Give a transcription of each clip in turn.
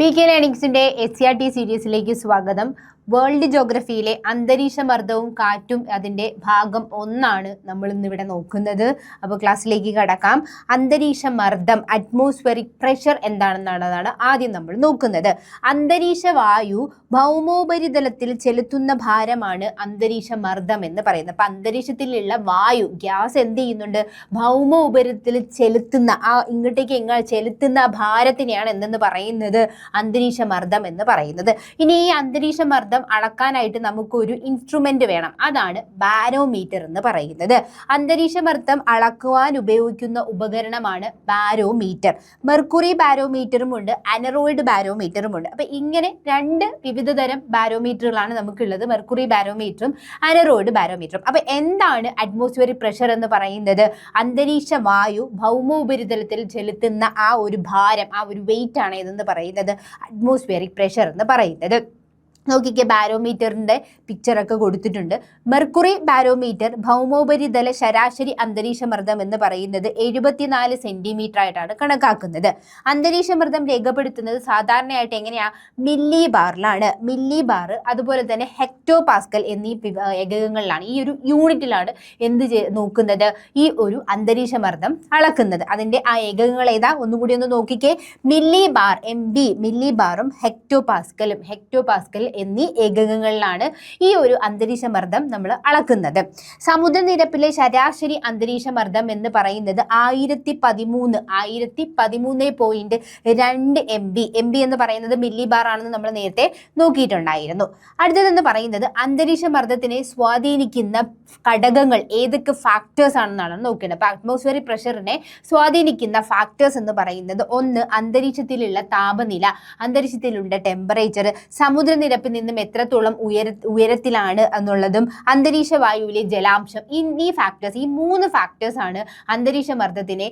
PK ലേണിംഗ്സിന്റെ SCRT സീരീസിലേക്ക് സ്വാഗതം. World ജോഗ്രഫിയിലെ അന്തരീക്ഷമർദ്ദവും കാറ്റും അതിൻ്റെ ഭാഗം 1 നമ്മൾ ഇന്നിവിടെ നോക്കുന്നത്. അപ്പോൾ ക്ലാസ്സിലേക്ക് കടക്കാം. അന്തരീക്ഷമർദ്ദം അറ്റ്മോസ്ഫിയറിക് പ്രഷർ എന്താണെന്നാണ് ആദ്യം നമ്മൾ നോക്കുന്നത്. അന്തരീക്ഷ വായു ഭൗമോപരിതലത്തിൽ ചെലുത്തുന്ന ഭാരമാണ് അന്തരീക്ഷമർദ്ദം എന്ന് പറയുന്നത്. അപ്പം അന്തരീക്ഷത്തിലുള്ള വായു ഗ്യാസ് എന്ത് ചെയ്യുന്നുണ്ട്? ഭൗമ ഉപരിതലത്തിൽ ചെലുത്തുന്ന ഇങ്ങോട്ടേക്ക് ചെലുത്തുന്ന ഭാരത്തിനെയാണ് എന്തെന്ന് പറയുന്നത്? അന്തരീക്ഷമർദ്ദം എന്ന് പറയുന്നത്. ഇനി ഈ അന്തരീക്ഷമർദ്ദം അളക്കാനായിട്ട് നമുക്കൊരു ഇൻസ്ട്രുമെന്റ് വേണം. അതാണ് ബാരോമീറ്റർ എന്ന് പറയുന്നത്. അന്തരീക്ഷമർദ്ദം അളക്കുവാൻ ഉപയോഗിക്കുന്ന ഉപകരണമാണ് ബാരോമീറ്റർ. മെർക്കുറി ബാരോമീറ്ററും ഉണ്ട്, അനറോയിഡ് ബാരോമീറ്ററും ഉണ്ട്. അപ്പൊ ഇങ്ങനെ രണ്ട് വിവിധ തരം ബാരോമീറ്ററുകളാണ് നമുക്കുള്ളത്, മെർക്കുറി ബാരോമീറ്ററും അനറോയിഡ് ബാരോമീറ്ററും. അപ്പൊ എന്താണ് അറ്റ്മോസ്ഫിയറിക് പ്രഷർ എന്ന് പറയുന്നത്? അന്തരീക്ഷ വായു ഭൗമോപരിതലത്തിൽ ചെലുത്തുന്ന ആ ഒരു ഭാരം, ആ ഒരു വെയിറ്റ് ആണ് ഇതെന്ന് പറയുന്നത് അറ്റ്മോസ്ഫിയറിക് പ്രഷർ എന്ന് പറയുന്നത്. നോക്കിക്കേ, ബാരോമീറ്ററിന്റെ പിക്ചറൊക്കെ കൊടുത്തിട്ടുണ്ട്. മെർക്കുറി ബാരോമീറ്റർ ഭൗമോപരിതല ശരാശരി അന്തരീക്ഷമർദ്ദം എന്ന് പറയുന്നത് 74 സെന്റിമീറ്റർ ആയിട്ടാണ് കണക്കാക്കുന്നത്. അന്തരീക്ഷമർദ്ദം രേഖപ്പെടുത്തുന്നത് സാധാരണയായിട്ട് എങ്ങനെയാ? മില്ലി ബാറിലാണ്. മില്ലി ബാർ, അതുപോലെ തന്നെ ഹെക്ടോ പാസ്കൽ എന്നീ ഏകകങ്ങളിലാണ്, ഈ ഒരു യൂണിറ്റിലാണ് നോക്കുന്നത്, ഈ ഒരു അന്തരീക്ഷമർദ്ദം അളക്കുന്നത്. അതിന്റെ ആ ഏകകങ്ങൾ ഏതാ? ഒന്നുകൂടി ഒന്ന് നോക്കിക്കേ. മില്ലി ബാർ, MB മില്ലി ബാറും ഹെക്ടോ പാസ്കൽ എന്നീ ഏകകങ്ങളിലാണ് ഈ ഒരു അന്തരീക്ഷമർദ്ദം നമ്മൾ അളക്കുന്നത്. സമുദ്രനിരപ്പിലെ ശരാശരി അന്തരീക്ഷമർദ്ദം എന്ന് പറയുന്നത് 1013.2 MB എന്ന് പറയുന്നത് മില്ലി ബാർ ആണെന്ന് നമ്മൾ നേരത്തെ നോക്കിയിട്ടുണ്ടായിരുന്നു. അടുത്തതെന്ന് പറയുന്നത് അന്തരീക്ഷമർദ്ദത്തിനെ സ്വാധീനിക്കുന്ന ഘടകങ്ങൾ ഏതൊക്കെ ഫാക്ടേഴ്സ് ആണെന്നാണ് നോക്കേണ്ടത്. അപ്പൊ അറ്റ്മോസ്ഫിയറിക് പ്രഷറിനെ സ്വാധീനിക്കുന്ന ഫാക്ടേഴ്സ് എന്ന് പറയുന്നത് 1 അന്തരീക്ഷത്തിലുള്ള താപനില, അന്തരീക്ഷത്തിലുള്ള ടെമ്പറേച്ചർ, സമുദ്രനിരപ്പിൽ നിന്നും എത്രത്തോളം ഉയരത്തിലാണ് എന്നുള്ളതും, അന്തരീക്ഷ വായുവിലെ ജലാംശം. ഈ 3 ഫാക്ടേഴ്സ് ആണ് അന്തരീക്ഷമർദ്ദത്തിനെ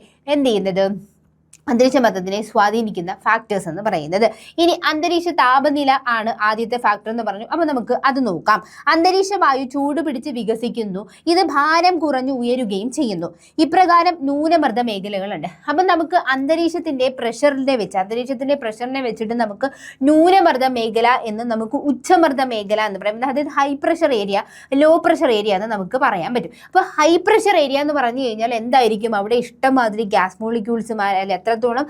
അന്തരീക്ഷമർദ്ദത്തിനെ സ്വാധീനിക്കുന്ന ഫാക്ടേഴ്സ് എന്ന് പറയുന്നത്. ഇനി അന്തരീക്ഷ താപനില ആണ് ആദ്യത്തെ ഫാക്ടർ എന്ന് പറഞ്ഞു. അപ്പൊ നമുക്ക് അത് നോക്കാം. അന്തരീക്ഷ വായു ചൂടുപിടിച്ച് വികസിക്കുന്നു, ഇത് ഭാരം കുറഞ്ഞു ഉയരുകയും ചെയ്യുന്നു. ഇപ്രകാരം ന്യൂനമർദ്ദ മേഖലകളുണ്ട്. അപ്പൊ നമുക്ക് അന്തരീക്ഷത്തിന്റെ പ്രഷറിനെ വെച്ചിട്ട് നമുക്ക് ന്യൂനമർദ്ദ മേഖല എന്ന്, നമുക്ക് ഉച്ചമർദ്ദ മേഖല എന്ന് പറയും. അതായത് high pressure area, low pressure area എന്ന് നമുക്ക് പറയാൻ പറ്റും. അപ്പൊ ഹൈ പ്രഷർ ഏരിയ എന്ന് പറഞ്ഞു കഴിഞ്ഞാൽ എന്തായിരിക്കും? അവിടെ ഇഷ്ടംമാതിരി ഗ്യാസ് മോളിക്യൂൾസ്, എത്രത്തോളം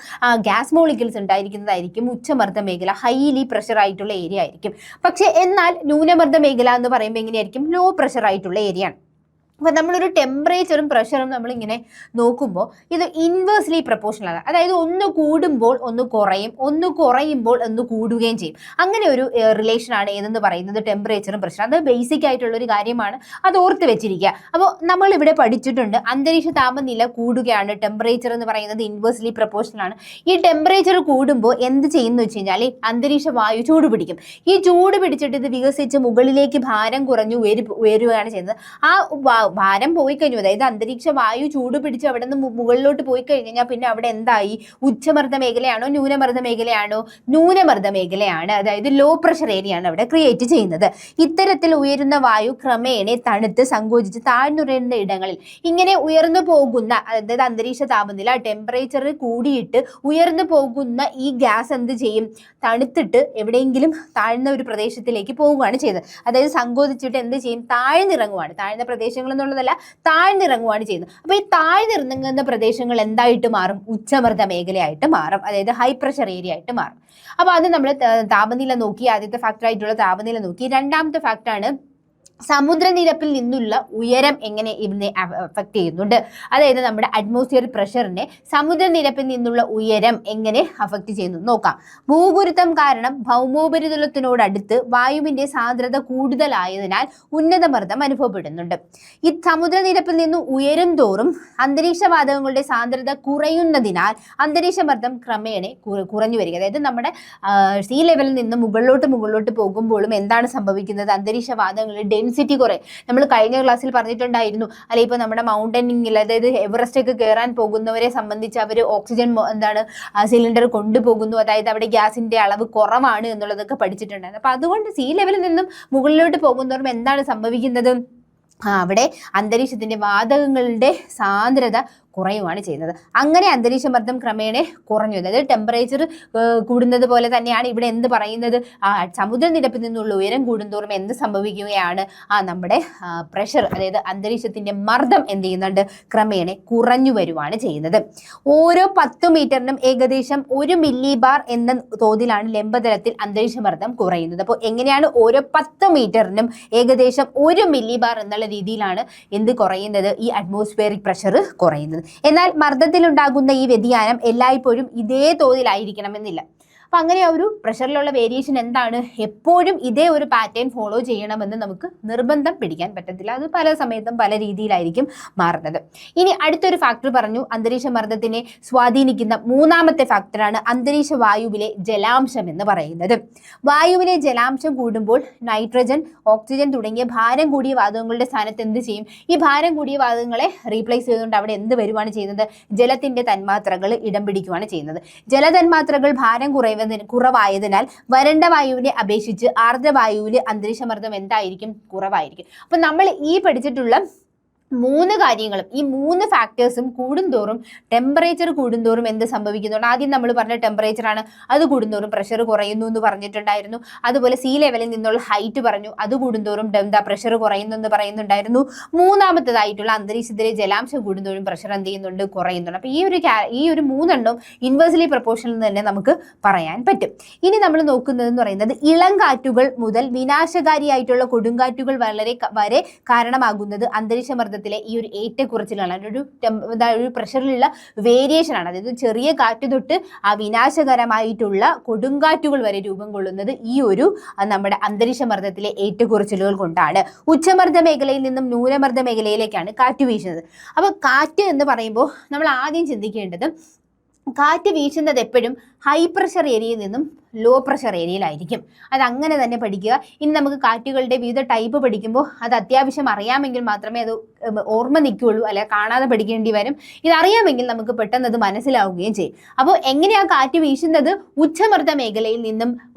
ഗ്യാസ് മോളിക്യൂൾസ് ഉണ്ടായിരിക്കുന്നതായിരിക്കും ഉച്ചമർദ്ദ മേഖല, ഹൈലി പ്രഷർ ആയിട്ടുള്ള ഏരിയ ആയിരിക്കും. പക്ഷെ എന്നാൽ ന്യൂനമർദ്ദ മേഖല എന്ന് പറയുമ്പോൾ എങ്ങനെയായിരിക്കും? ലോ പ്രഷർ ആയിട്ടുള്ള ഏരിയ ആണ്. അപ്പോൾ നമ്മളൊരു ടെമ്പറേച്ചറും പ്രഷറും നമ്മളിങ്ങനെ നോക്കുമ്പോൾ ഇത് ഇൻവേഴ്സ്ലി പ്രൊപ്പോർഷണൽ ആണ്. അതായത് ഒന്ന് കൂടുമ്പോൾ ഒന്ന് കുറയും, ഒന്ന് കുറയുമ്പോൾ ഒന്ന് കൂടുകയും ചെയ്യും. അങ്ങനെ ഒരു റിലേഷനാണ് ഏതെന്ന് പറയുന്നത് ടെമ്പറേച്ചറും പ്രഷറും. അത് ബേസിക് ആയിട്ടുള്ളൊരു കാര്യമാണ്, അത് ഓർത്ത് വെച്ചിരിക്കുക. അപ്പോൾ നമ്മളിവിടെ പഠിച്ചിട്ടുണ്ട് അന്തരീക്ഷ താപനില കൂടുകയാണ്, ടെമ്പറേച്ചർ എന്ന് പറയുന്നത് ഇൻവേഴ്സ്ലി പ്രൊപ്പോർഷണൽ ആണ്. ഈ ടെമ്പറേച്ചർ കൂടുമ്പോൾ എന്ത് ചെയ്യുന്നു വെച്ച് കഴിഞ്ഞാൽ അന്തരീക്ഷ വായു ചൂട് പിടിക്കും. ഈ ചൂട് പിടിച്ചിട്ട് ഇത് വികസിച്ച് മുകളിലേക്ക് ഭാരം കുറഞ്ഞു ഉയരുകയാണ് ചെയ്യുന്നത്. ആ ഭാരം പോയി കഴിഞ്ഞു, അതായത് അന്തരീക്ഷ വായു ചൂട് പിടിച്ച് അവിടെ നിന്ന് മുകളിലോട്ട് പോയി കഴിഞ്ഞാൽ പിന്നെ അവിടെ എന്തായി? ഉച്ചമർദ്ദ മേഖലയാണോ ന്യൂനമർദ്ദ മേഖലയാണോ? ന്യൂനമർദ്ദ മേഖലയാണ്. അതായത് ലോ പ്രഷർ ഏരിയ ആണ് അവിടെ ക്രിയേറ്റ് ചെയ്യുന്നത്. ഇത്തരത്തിൽ ഉയരുന്ന വായു ക്രമേണ തണുത്ത് സങ്കോചിച്ച് താഴ്ന്നുയരുന്ന ഇടങ്ങളിൽ ഇങ്ങനെ ഉയർന്നു പോകുന്ന, അതായത് അന്തരീക്ഷ താപനില ടെമ്പറേച്ചർ കൂടിയിട്ട് ഉയർന്നു പോകുന്ന ഈ ഗ്യാസ് എന്ത് ചെയ്യും? തണുത്തിട്ട് എവിടെയെങ്കിലും താഴ്ന്ന ഒരു പ്രദേശത്തിലേക്ക് പോവുകയാണ് ചെയ്തത്. അതായത് സങ്കോചിച്ചിട്ട് എന്ത് ചെയ്യും? താഴ്ന്നിറങ്ങുവാണ്. താഴ്ന്ന പ്രദേശങ്ങൾ എന്നുള്ളതല്ല, താഴ്ന്നിറങ്ങുവാണ് ചെയ്യുന്നത്. അപ്പൊ ഈ താഴ്ന്നിറങ്ങുന്ന പ്രദേശങ്ങൾ എന്തായിട്ട് മാറും? ഉച്ചമർദ്ദ മേഖലയായിട്ട് മാറും, അതായത് ഹൈ പ്രഷർ ഏരിയ ആയിട്ട് മാറും. അപ്പൊ അത് നമ്മൾ താപനില നോക്കി, ആദ്യത്തെ ഫാക്ടർ ആയിട്ടുള്ള താപനില നോക്കി. രണ്ടാമത്തെ ഫാക്ടറാണ് സമുദ്രനിരപ്പിൽ നിന്നുള്ള ഉയരം എങ്ങനെ ഇതിനെ അഫക്റ്റ് ചെയ്യുന്നുണ്ട്. അതായത് നമ്മുടെ അറ്റ്മോസ്ഫിയറിക് പ്രഷറിനെ സമുദ്രനിരപ്പിൽ നിന്നുള്ള ഉയരം എങ്ങനെ അഫക്റ്റ് ചെയ്യുന്നു നോക്കാം. ഭൂഗുരുത്വം കാരണം ഭൗമോപരിതലത്തിനോടടുത്ത് വായുവിന്റെ സാന്ദ്രത കൂടുതലായതിനാൽ ഉന്നതമർദ്ദം അനുഭവപ്പെടുന്നുണ്ട്. ഈ സമുദ്രനിരപ്പിൽ നിന്ന് ഉയരും തോറും അന്തരീക്ഷവാതകങ്ങളുടെ സാന്ദ്രത കുറയുന്നതിനാൽ അന്തരീക്ഷമർദ്ദം ക്രമേണ കുറഞ്ഞു വരിക. അതായത് നമ്മുടെ സീ ലെവലിൽ നിന്ന് മുകളിലോട്ട് പോകുമ്പോഴും എന്താണ് സംഭവിക്കുന്നത്? അന്തരീക്ഷവാതകങ്ങളുടെ ഡെൻസിറ്റി കുറയും. നമ്മൾ കഴിഞ്ഞ ക്ലാസ്സിൽ പറഞ്ഞിട്ടുണ്ടായിരുന്നു, അല്ലെ? ഇപ്പൊ നമ്മുടെ മൗണ്ടനിങ്ങിൽ, അതായത് എവറസ്റ്റ് ഒക്കെ കയറാൻ പോകുന്നവരെ സംബന്ധിച്ച് അവർ ഓക്സിജൻ സിലിണ്ടർ കൊണ്ടുപോകുന്നു, അതായത് അവിടെ ഗ്യാസിന്റെ അളവ് കുറവാണ് എന്നുള്ളതൊക്കെ പഠിച്ചിട്ടുണ്ടായിരുന്നു. അപ്പൊ അതുകൊണ്ട് സീ ലെവലിൽ നിന്നും മുകളിലോട്ട് പോകുന്നവരും എന്താണ് സംഭവിക്കുന്നത്? അവിടെ അന്തരീക്ഷത്തിന്റെ വാതകങ്ങളുടെ സാന്ദ്രത കുറയുവാണ് ചെയ്യുന്നത്. അങ്ങനെ അന്തരീക്ഷ മർദ്ദം ക്രമേണ കുറഞ്ഞു. അതായത് ടെമ്പറേച്ചർ കൂടുന്നത് പോലെ തന്നെയാണ് ഇവിടെ എന്ത് പറയുന്നത്, സമുദ്രനിരപ്പിൽ നിന്നുള്ള ഉയരം കൂടുന്തോറും എന്ത് സംഭവിക്കുകയാണ്, നമ്മുടെ പ്രഷർ, അതായത് അന്തരീക്ഷത്തിന്റെ മർദ്ദം എന്ത് ചെയ്യുന്നുണ്ട്, ക്രമേണ കുറഞ്ഞു വരുവാണ് ചെയ്യുന്നത്. ഓരോ 10 മീറ്ററിനും ഏകദേശം 1 മില്ലി ബാർ എന്ന തോതിലാണ് ലംബതലത്തിൽ അന്തരീക്ഷ മർദ്ദം കുറയുന്നത്. അപ്പോൾ എങ്ങനെയാണ് ഓരോ 10 മീറ്ററിനും ഏകദേശം 1 മില്ലി ബാർ എന്നുള്ള രീതിയിലാണ് എന്ത് കുറയുന്നത്, ഈ അറ്റ്മോസ്ഫിയറിക് പ്രഷർ കുറയുന്നത്. എന്നാൽ മർദ്ദത്തിലുണ്ടാകുന്ന ഈ വ്യതിയാനം എല്ലായ്പ്പോഴും ഇതേ തോതിലായിരിക്കണമെന്നില്ല. അപ്പം അങ്ങനെ ഒരു പ്രഷറിലുള്ള വേരിയേഷൻ എന്താണ്, എപ്പോഴും ഇതേ ഒരു പാറ്റേൺ ഫോളോ ചെയ്യണമെന്ന് നമുക്ക് നിർബന്ധം പിടിക്കാൻ പറ്റത്തില്ല. അത് പല സമയത്തും പല രീതിയിലായിരിക്കും മാറുന്നത്. ഇനി അടുത്തൊരു ഫാക്ടർ പറഞ്ഞു, അന്തരീക്ഷ മർദ്ദത്തിനെ സ്വാധീനിക്കുന്ന മൂന്നാമത്തെ ഫാക്ടറാണ് അന്തരീക്ഷ വായുവിലെ ജലാംശം എന്ന് പറയുന്നത്. വായുവിലെ ജലാംശം കൂടുമ്പോൾ നൈട്രജൻ, ഓക്സിജൻ തുടങ്ങിയ ഭാരം കൂടിയ വാതകങ്ങളുടെ സ്ഥാനത്ത് എന്ത് ചെയ്യും, ഈ ഭാരം കൂടിയ വാതകങ്ങളെ റീപ്ലേസ് ചെയ്തുകൊണ്ട് അവിടെ എന്ത് വരുവാണ് ചെയ്യുന്നത്, ജലത്തിന്റെ തന്മാത്രകൾ ഇടം പിടിക്കുകയാണ് ചെയ്യുന്നത്. ജലതന്മാത്രകൾ ഭാരം കുറവായതിനാൽ വരണ്ട വായുവിനെ അപേക്ഷിച്ച് ആർദ്രവായുവിൽ അന്തരീക്ഷ മർദ്ദം എന്തായിരിക്കും, കുറവായിരിക്കും. അപ്പൊ നമ്മൾ ഈ പഠിച്ചിട്ടുള്ള 3 കാര്യങ്ങളും, ഈ 3 ഫാക്ടേഴ്സും കൂടുന്തോറും, ടെമ്പറേച്ചർ കൂടുന്തോറും എന്ത് സംഭവിക്കുന്നുണ്ട്, ആദ്യം നമ്മൾ പറഞ്ഞ ടെമ്പറേച്ചറാണ്, അത് കൂടുന്തോറും പ്രഷർ കുറയുന്നു എന്ന് പറഞ്ഞിട്ടുണ്ടായിരുന്നു. അതുപോലെ സീ ലെവലിൽ നിന്നുള്ള ഹൈറ്റ് പറഞ്ഞു, അത് കൂടുന്തോറും പ്രഷർ കുറയുന്നു എന്ന് പറയുന്നുണ്ടായിരുന്നു. മൂന്നാമത്തേതായിട്ടുള്ള അന്തരീക്ഷത്തിലെ ജലാംശം കൂടുന്തോറും പ്രഷർ എന്ത് ചെയ്യുന്നുണ്ട്, കുറയുന്നുണ്ട്. അപ്പോൾ ഈ ഒരു 3 എണ്ണം ഇൻവേഴ്സ്ലി പ്രൊപ്പോർഷണൽ എന്ന് തന്നെ നമുക്ക് പറയാൻ പറ്റും. ഇനി നമ്മൾ നോക്കുന്നതെന്ന് പറയുന്നത് ഇളം കാറ്റുകൾ മുതൽ വിനാശകാരിയായിട്ടുള്ള കൊടുങ്കാറ്റുകൾ വരെ കാരണമാകുന്നത് അന്തരീക്ഷ മർദ്ദ ഈ ഒരു ഏറ്റക്കുറച്ചിലാണ്, ഒരു പ്രഷറിലുള്ള വേരിയേഷൻ ആണ്. അതായത് ചെറിയ കാറ്റ് തൊട്ട് ആ വിനാശകരമായിട്ടുള്ള കൊടുങ്കാറ്റുകൾ വരെ രൂപം കൊള്ളുന്നത് ഈ ഒരു നമ്മുടെ അന്തരീക്ഷ മർദ്ദത്തിലെ ഏറ്റക്കുറച്ചിലുകൾ കൊണ്ടാണ്. ഉച്ചമർദ്ദ മേഖലയിൽ നിന്നും ന്യൂനമർദ്ദ മേഖലയിലേക്കാണ് കാറ്റ് വീശുന്നത്. അപ്പോൾ കാറ്റ് എന്ന് പറയുമ്പോൾ നമ്മൾ ആദ്യം ചിന്തിക്കേണ്ടത്, കാറ്റ് വീശുന്നത് എപ്പോഴും ഹൈ പ്രഷർ ഏരിയയിൽ നിന്നും ലോ പ്രഷർ ഏരിയയിലായിരിക്കും. അത് അങ്ങനെ തന്നെ പഠിക്കുക. ഇനി നമുക്ക് കാറ്റുകളുടെ വിവിധ ടൈപ്പ് പഠിക്കുമ്പോൾ അത് അത്യാവശ്യം അറിയാമെങ്കിൽ മാത്രമേ അത് ഓർമ്മ നിൽക്കുകയുള്ളൂ, അല്ലെ കാണാതെ പഠിക്കേണ്ടി വരും. ഇതറിയാമെങ്കിൽ നമുക്ക് പെട്ടെന്ന് അത് മനസ്സിലാവുകയും ചെയ്യും. അപ്പോൾ എങ്ങനെയാണ് കാറ്റ് വീശുന്നത്, ഉച്ചമർദ്ദ മേഖലയിൽ നിന്നും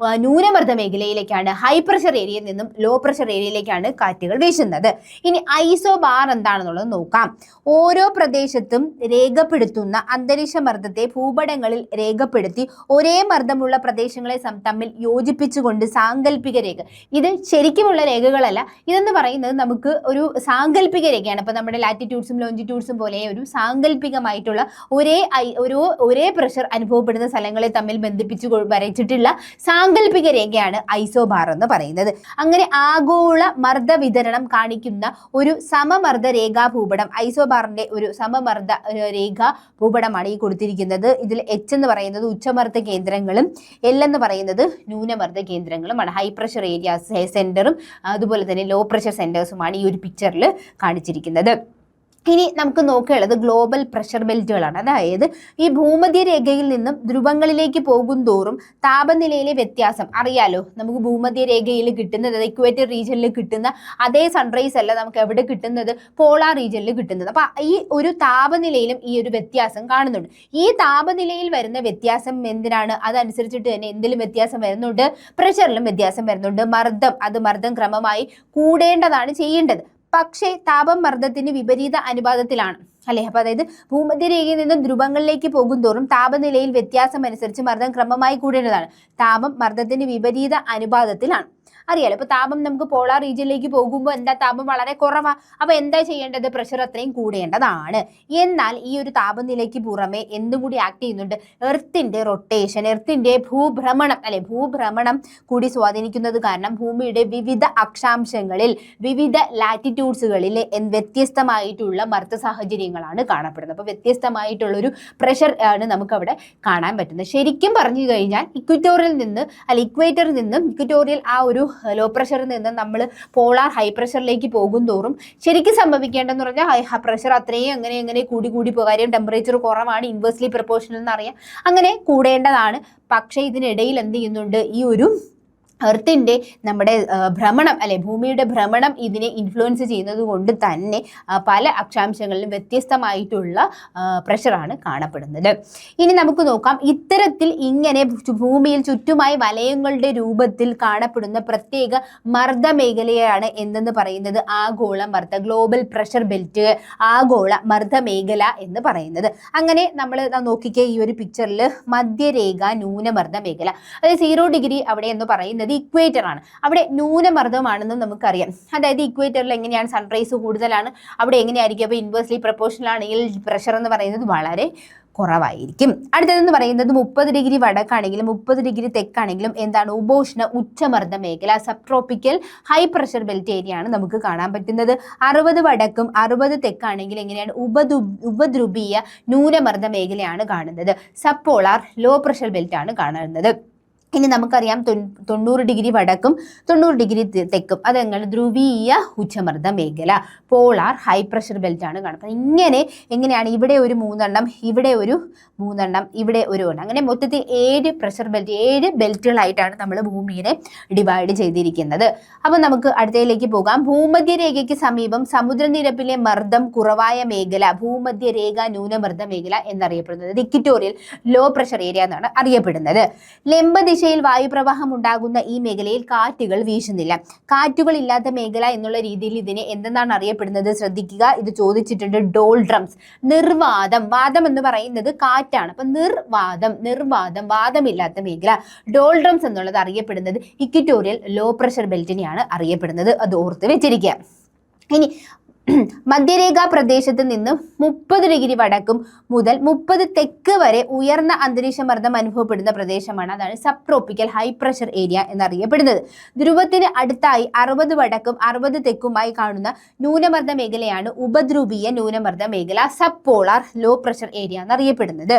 ന്യൂനമർദ്ദ മേഖലയിലേക്കാണ്, ഹൈ പ്രഷർ ഏരിയയിൽ നിന്നും ലോ പ്രഷർ ഏരിയയിലേക്കാണ് കാറ്റുകൾ വീശുന്നത്. ഇനി ഐസോബാർ എന്താണെന്നുള്ളത് നോക്കാം. ഓരോ പ്രദേശത്തും രേഖപ്പെടുത്തുന്ന അന്തരീക്ഷ മർദ്ദത്തെ ഭൂപടങ്ങളിൽ രേഖപ്പെടുത്തി ഒരേ മർദ്ദമുള്ള പ്രദേശങ്ങളെ തമ്മിൽ യോജിപ്പിച്ചുകൊണ്ട് സാങ്കല്പിക രേഖ, ഇത് ശരിക്കുമുള്ള രേഖകളല്ല, ഇതെന്ന് പറയുന്നത് നമുക്ക് ഒരു സാങ്കല്പിക രേഖയാണ്. ഇപ്പൊ നമ്മുടെ ലാറ്റിറ്റ്യൂഡ്സും ലോഞ്ചിറ്റ്യൂഡ്സും പോലെ ഒരു സാങ്കല്പികമായിട്ടുള്ള ഒരേ പ്രഷർ അനുഭവപ്പെടുന്ന സ്ഥലങ്ങളെ തമ്മിൽ ബന്ധിപ്പിച്ചു വരച്ചിട്ടുള്ള സാങ്കല്പിക രേഖയാണ് ഐസോബാർ എന്ന് പറയുന്നത്. അങ്ങനെ ആഗോള മർദ്ദ വിതരണം കാണിക്കുന്ന ഒരു സമമർദ്ദ രേഖാ ഭൂപടം, ഐസോബാറിന്റെ ഒരു സമമർദ്ദ രേഖാ ഭൂപടമാണ് ഈ കൊടുത്തിരിക്കുന്നത്. ഇതിൽ എച്ച് എന്ന് പറയുന്നത് ഉച്ചമർദ്ദ കേന്ദ്രങ്ങളും എൽ എന്ന് പറയുന്നത് ന്യൂനമർദ്ദ കേന്ദ്രങ്ങളുമാണ്. ഹൈ പ്രഷർ ഏരിയാസ് സെന്ററും അതുപോലെ തന്നെ ലോ പ്രഷർ സെന്റേഴ്സുമാണ് ഈ ഒരു പിക്ചറിൽ കാണിച്ചിരിക്കുന്നത്. ഇനി നമുക്ക് നോക്കാനുള്ളത് ഗ്ലോബൽ പ്രഷർ ബെൽറ്റുകളാണ്. അതായത് ഈ ഭൂമധ്യരേഖയിൽ നിന്നും ധ്രുവങ്ങളിലേക്ക് പോകും തോറും താപനിലയിലെ വ്യത്യാസം അറിയാലോ. നമുക്ക് ഭൂമധ്യരേഖയിൽ കിട്ടുന്നത്, ഇക്വേറ്റർ റീജിയനിൽ കിട്ടുന്ന അതേ സൺറൈസ് അല്ല നമുക്ക് എവിടെ കിട്ടുന്നത്, പോളാർ റീജിയനിൽ കിട്ടുന്നത്. അപ്പൊ ഈ ഒരു താപനിലയിലും ഈ ഒരു വ്യത്യാസം കാണുന്നുണ്ട്. ഈ താപനിലയിൽ വരുന്ന വ്യത്യാസം എന്തിനാണ്, അതനുസരിച്ചിട്ട് തന്നെ എന്തിലും വ്യത്യാസം വരുന്നുണ്ട്, പ്രഷറിലും വ്യത്യാസം വരുന്നുണ്ട്. മർദ്ദം ക്രമമായി കൂടേണ്ടതാണ് ചെയ്യേണ്ടത്. പക്ഷേ താപം മർദ്ദത്തിന് വിപരീത അനുപാതത്തിലാണ്, അല്ലെ? അപ്പൊ അതായത് ഭൂമധ്യരേഖയിൽ നിന്നും ധ്രുവങ്ങളിലേക്ക് പോകും തോറും താപനിലയിൽ വ്യത്യാസം അനുസരിച്ച് മർദ്ദം ക്രമമായി കൂടേണ്ടതാണ്. താപം മർദ്ദത്തിന് വിപരീത അനുപാതത്തിലാണ്, അറിയാലോ. ഇപ്പൊ താപം നമുക്ക് പോളാർ റീജിയനിലേക്ക് പോകുമ്പോൾ എന്താ, താപം വളരെ കുറവാണ്. അപ്പൊ എന്താ ചെയ്യേണ്ടത്, പ്രഷർ അത്രയും കൂടേണ്ടതാണ്. എന്നാൽ ഈ ഒരു താപനിലയ്ക്ക് പുറമെ എന്തും കൂടി ആക്ട് ചെയ്യുന്നുണ്ട്, എർത്തിന്റെ റൊട്ടേഷൻ, എർത്തിന്റെ ഭൂഭ്രമണം കൂടി സ്വാധീനിക്കുന്നത് കാരണം ഭൂമിയുടെ വിവിധ അക്ഷാംശങ്ങളിൽ, വിവിധ ലാറ്റിറ്റ്യൂഡ്സുകളിൽ വ്യത്യസ്തമായിട്ടുള്ള മർദ്ദ സാഹചര്യങ്ങളാണ് കാണപ്പെടുന്നത്. അപ്പൊ വ്യത്യസ്തമായിട്ടുള്ളൊരു പ്രഷർ ആണ് നമുക്ക് അവിടെ കാണാൻ പറ്റുന്നത്. ശരിക്കും പറഞ്ഞു കഴിഞ്ഞാൽ ഇക്വറ്റോറിയൽ ആ ഒരു ലോ പ്രഷറിൽ നിന്ന് നമ്മൾ പോളാർ ഹൈ പ്രഷറിലേക്ക് പോകും തോറും ശരിക്കും സംഭവിക്കേണ്ടതെന്ന് പറഞ്ഞാൽ പ്രഷർ അത്രയും എങ്ങനെ കൂടി കാര്യം ടെമ്പറേച്ചർ കുറവാണ്, ഇൻവേഴ്സ്ലി പ്രൊപ്പോർഷണൽ എന്നറിയാം, അങ്ങനെ കൂടേണ്ടതാണ്. പക്ഷേ ഇതിനിടയിൽ എന്ത് ചെയ്യുന്നുണ്ട്, ഈ ഒരു എർത്തിൻ്റെ നമ്മുടെ ഭ്രമണം അല്ലെ ഭൂമിയുടെ ഭ്രമണം ഇതിനെ ഇൻഫ്ലുവൻസ് ചെയ്യുന്നത് കൊണ്ട് തന്നെ പല അക്ഷാംശങ്ങളിലും വ്യത്യസ്തമായിട്ടുള്ള പ്രഷറാണ് കാണപ്പെടുന്നത്. ഇനി നമുക്ക് നോക്കാം, ഇത്തരത്തിൽ ഇങ്ങനെ ഭൂമിയിൽ ചുറ്റുമായി വലയങ്ങളുടെ രൂപത്തിൽ കാണപ്പെടുന്ന പ്രത്യേക മർദ്ദ മേഖലയാണ് എന്തെന്ന് പറയുന്നത് ആഗോള മർദ്ദ, ഗ്ലോബൽ പ്രഷർ ബെൽറ്റ്, ആഗോള മർദ്ദ മേഖല എന്ന് പറയുന്നത്. അങ്ങനെ നമ്മൾ നോക്കിക്കേ ഈ ഒരു പിക്ചറിൽ മധ്യരേഖ ന്യൂനമർദ്ദ മേഖല, അതായത് 0 ഡിഗ്രി അവിടെ എന്ന് പറയുന്നത് ഇക്വേറ്റർ ആണ്. അവിടെ ന്യൂനമർദ്ദമാണെന്ന് നമുക്കറിയാം. അതായത് ഇക്വേറ്ററിൽ എങ്ങനെയാണ് സൺറൈസ് കൂടുതലാണ്, അവിടെ എങ്ങനെയായിരിക്കും, അപ്പോൾ ഇൻവേഴ്സ്ലി പ്രൊപ്പോർഷണൽ ആണെങ്കിൽ പ്രഷർ എന്ന് പറയുന്നത് വളരെ കുറവായിരിക്കും. അടുത്തതെന്ന് പറയുന്നത് 30 ഡിഗ്രി വടക്കാണെങ്കിലും 30 ഡിഗ്രി തെക്കാണെങ്കിലും എന്താണ് ഉപോഷ്ണ ഉച്ചമർദ്ദ മേഖല, sub tropical high pressure belt area ആണ് നമുക്ക് കാണാൻ പറ്റുന്നത്. 60 വടക്കും 60 തെക്കാണെങ്കിൽ എങ്ങനെയാണ് ഉപദ്രുവീയ ന്യൂനമർദ്ദ മേഖലയാണ് കാണുന്നത്. Sub polar low pressure belt ആണ് കാണുന്നത്. ഇനി നമുക്കറിയാം 90 ഡിഗ്രി വടക്കും 90 ഡിഗ്രി തെക്കും അതെങ്ങനെ ധ്രുവീയ ഉച്ചമർദ്ദ മേഖല, പോളാർ ഹൈ പ്രഷർ ബെൽറ്റ് ആണ് കാണുന്നത്. ഇങ്ങനെ എങ്ങനെയാണ് ഇവിടെ ഒരു 3 ഇവിടെ ഒരു 3 ഇവിടെ ഒരു അങ്ങനെ മൊത്തത്തിൽ 7 പ്രഷർ ബെൽറ്റ് 7 ബെൽറ്റുകളായിട്ടാണ് നമ്മൾ ഭൂമിയെ ഡിവൈഡ് ചെയ്തിരിക്കുന്നത്. അപ്പോൾ നമുക്ക് അടുത്തതിലേക്ക് പോകാം. ഭൂമധ്യരേഖയ്ക്ക് സമീപം സമുദ്രനിരപ്പിലെ മർദ്ദം കുറവായ മേഖല ഭൂമധ്യരേഖ ന്യൂനമർദ്ദ മേഖല എന്നറിയപ്പെടുന്നത്. ഇക്വറ്റോറിയൽ ലോ പ്രഷർ ഏരിയ എന്നാണ് അറിയപ്പെടുന്നത്. ലംബ ദിശയിൽ വായുപ്രവാഹം ഉണ്ടാകുന്ന ഈ മേഖലയിൽ കാറ്റുകൾ വീശുന്നില്ല. കാറ്റുകൾ ഇല്ലാത്ത മേഖല എന്നുള്ള രീതിയിൽ ഇതിനെ എന്തെന്നാണ് അറിയപ്പെടുന്നത്? ശ്രദ്ധിക്കുക, ഇത് ചോദിച്ചിട്ടുണ്ട്. ഡോൾഡ്രംസ്, നിർവാതം. വാദം എന്ന് പറയുന്നത് കാറ്റാണ്. അപ്പൊ നിർവാതം വാദമില്ലാത്ത മേഖല ഡോൾഡ്രംസ് എന്നുള്ളത് അറിയപ്പെടുന്നത് ഇക്വറ്റോറിയൽ ലോ പ്രഷർ ബെൽറ്റിനെയാണ് അറിയപ്പെടുന്നത്. അത് ഓർത്ത് വെച്ചിരിക്കുക. ഇനി മധ്യരേഖാ പ്രദേശത്ത് നിന്ന് 30 ഡിഗ്രി വടക്കും മുതൽ 30 തെക്ക് വരെ ഉയർന്ന അന്തരീക്ഷ മർദ്ദം അനുഭവപ്പെടുന്ന പ്രദേശമാണ്. അതാണ് sub tropical high pressure area എന്നറിയപ്പെടുന്നത്. ധ്രുവത്തിന് അടുത്തായി 60 വടക്കും 60 തെക്കുമായി കാണുന്ന ന്യൂനമർദ്ദ മേഖലയാണ് ഉപധ്രുവീയ ന്യൂനമർദ്ദ മേഖല, sub polar low pressure area എന്നറിയപ്പെടുന്നത്.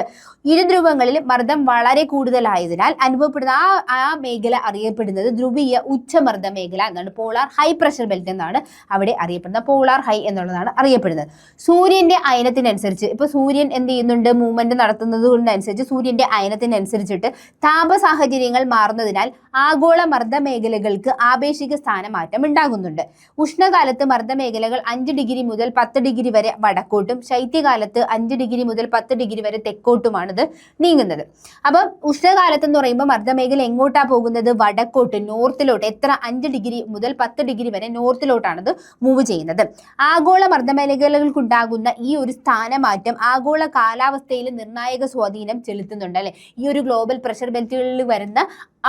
ഇരുധ്രുവങ്ങളിൽ മർദ്ദം വളരെ കൂടുതലായതിനാൽ അനുഭവപ്പെടുന്ന ആ മേഖല അറിയപ്പെടുന്നത് ധ്രുവീയ ഉച്ചമർദ്ദ മേഖല എന്നാണ്. പോളാർ ഹൈ പ്രഷർ ബെൽറ്റ് എന്നാണ് അവിടെ അറിയപ്പെടുന്നത്. പോളാർ ഹൈ എന്നുള്ളതാണ് അറിയപ്പെടുന്നത്. സൂര്യന്റെ അയനത്തിനനുസരിച്ച് ഇപ്പോൾ സൂര്യൻ എന്ത് ചെയ്യുന്നുണ്ട്, മൂവ്മെന്റ് നടത്തുന്നത് കൊണ്ടനുസരിച്ച് സൂര്യന്റെ അയനത്തിനനുസരിച്ചിട്ട് താപ സാഹചര്യങ്ങൾ മാറുന്നതിനാൽ ആഗോള മർദ്ദ മേഖലകൾക്ക് ആപേക്ഷിക സ്ഥാനമാറ്റം ഉണ്ടാകുന്നുണ്ട്. ഉഷ്ണകാലത്ത് മർദ്ദ മേഖലകൾ 5 ഡിഗ്രി മുതൽ 10 ഡിഗ്രി വരെ വടക്കോട്ടും ശൈത്യകാലത്ത് 5 ഡിഗ്രി മുതൽ 10 ഡിഗ്രി വരെ തെക്കോട്ടുമാണ് ഇത് നീങ്ങുന്നത്. അപ്പം ഉഷ്ണകാലത്ത് എന്ന് പറയുമ്പോൾ മർദ്ദമേഖല എങ്ങോട്ടാ പോകുന്നത്? വടക്കോട്ട്, നോർത്തിലോട്ട്. എത്ര? 5 ഡിഗ്രി മുതൽ 10 ഡിഗ്രി വരെ നോർത്തിലോട്ടാണ് ഇത് മൂവ് ചെയ്യുന്നത്. ആഗോള മർദ്ദമേഖലകൾക്കുണ്ടാകുന്ന ഈ ഒരു സ്ഥാനമാറ്റം ആഗോള കാലാവസ്ഥയിൽ നിർണായക സ്വാധീനം ചെലുത്തുന്നുണ്ട് അല്ലെ. ഈ ഒരു ഗ്ലോബൽ പ്രഷർ ബെൽറ്റുകളിൽ വരുന്ന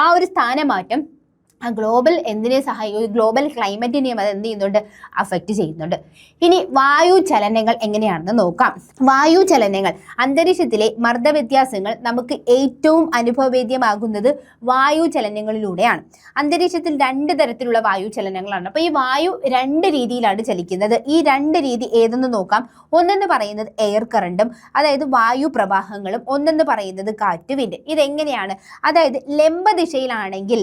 ആ ഒരു സ്ഥാനമാറ്റം ആ ഗ്ലോബൽ എന്തിനെ സഹായിക്കും? ഗ്ലോബൽ ക്ലൈമറ്റിനെയും അത് എന്ത് ചെയ്യുന്നുണ്ട്? അഫക്റ്റ് ചെയ്യുന്നുണ്ട്. ഇനി വായു ചലനങ്ങൾ എങ്ങനെയാണെന്ന് നോക്കാം. വായു ചലനങ്ങൾ, അന്തരീക്ഷത്തിലെ മർദ്ദ വ്യത്യാസങ്ങൾ നമുക്ക് ഏറ്റവും അനുഭവവേദ്യമാകുന്നത് വായു ചലനങ്ങളിലൂടെയാണ്. അന്തരീക്ഷത്തിൽ 2 തരത്തിലുള്ള വായു ചലനങ്ങളാണ്. അപ്പോൾ ഈ വായു 2 രീതിയിലാണ് ചലിക്കുന്നത്. ഈ 2 രീതി ഏതെന്ന് നോക്കാം. ഒന്നെന്ന് പറയുന്നത് എയർ കറണ്ടും, അതായത് വായു പ്രവാഹങ്ങളും. ഒന്നെന്ന് പറയുന്നത് കാറ്റ്, വിൻഡ്. ഇതെങ്ങനെയാണ്? അതായത് ലംബദിശയിലാണെങ്കിൽ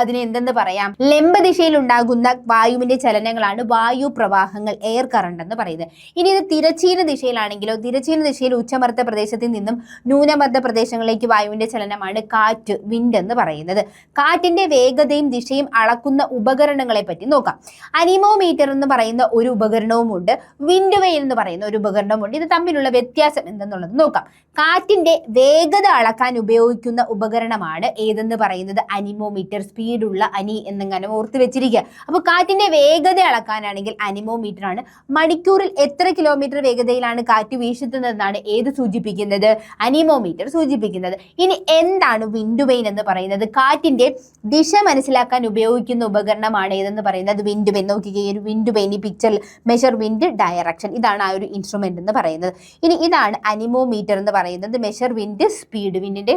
അതിനെ എന്തെന്ന് പറയാം? ലംബദിശയിൽ ഉണ്ടാകുന്ന വായുവിന്റെ ചലനങ്ങളാണ് വായു പ്രവാഹങ്ങൾ, എയർ കറണ്ട് എന്ന് പറയുന്നത്. ഇനി ഇത് തിരശ്ചീന ദിശയിലാണെങ്കിലോ, തിരശ്ചീന ദിശയിൽ ഉച്ചമർദ്ദ പ്രദേശത്തിൽ നിന്നും ന്യൂനമർദ്ദ പ്രദേശങ്ങളിലേക്ക് വായുവിന്റെ ചലനമാണ് കാറ്റ്, വിൻഡ് എന്ന് പറയുന്നത്. കാറ്റിന്റെ വേഗതയും ദിശയും അളക്കുന്ന ഉപകരണങ്ങളെ പറ്റി നോക്കാം. അനിമോമീറ്റർ എന്ന് പറയുന്ന ഒരു ഉപകരണവുമുണ്ട്, വിൻഡ് വെയിൻ എന്ന് പറയുന്ന ഒരു ഉപകരണവുമുണ്ട്. ഇത് തമ്മിലുള്ള വ്യത്യാസം എന്തെന്നുള്ളത് നോക്കാം. കാറ്റിന്റെ വേഗത അളക്കാൻ ഉപയോഗിക്കുന്ന ഉപകരണമാണ് ഏതെന്ന് പറയുന്നത് അനിമോമീറ്റർ. സ്പീഡുള്ള അനി എന്നിങ്ങനെ ഓർത്ത് വെച്ചിരിക്കുക. അപ്പോൾ കാറ്റിന്റെ വേഗത അളക്കാനാണെങ്കിൽ അനിമോമീറ്റർ ആണ്. മണിക്കൂറിൽ എത്ര കിലോമീറ്റർ വേഗതയിലാണ് കാറ്റ് വീശുന്നതെന്നാണ് ഏത് സൂചിപ്പിക്കുന്നത്? അനിമോമീറ്റർ സൂചിപ്പിക്കുന്നത്. ഇനി എന്താണ് വിൻഡ് വെയിൻ എന്ന് പറയുന്നത്? കാറ്റിന്റെ ദിശ മനസ്സിലാക്കാൻ ഉപയോഗിക്കുന്ന ഉപകരണമാണ് ഏതെന്ന് പറയുന്നത് വിൻഡ് വെയിൻ. നോക്കിക്കേ, ഒരു വിൻഡ് വെയിൻ ഈ പിക്ചറിൽ മെഷർ വിൻഡ് ഡയറക്ഷൻ, ഇതാണ് ആ ഒരു ഇൻസ്ട്രുമെന്റ് എന്ന് പറയുന്നത്. ഇനി ഇതാണ് അനിമോമീറ്റർ എന്ന് പറയുന്നത്, മെഷർ വിൻഡ് സ്പീഡ്, വിൻഡിന്റെ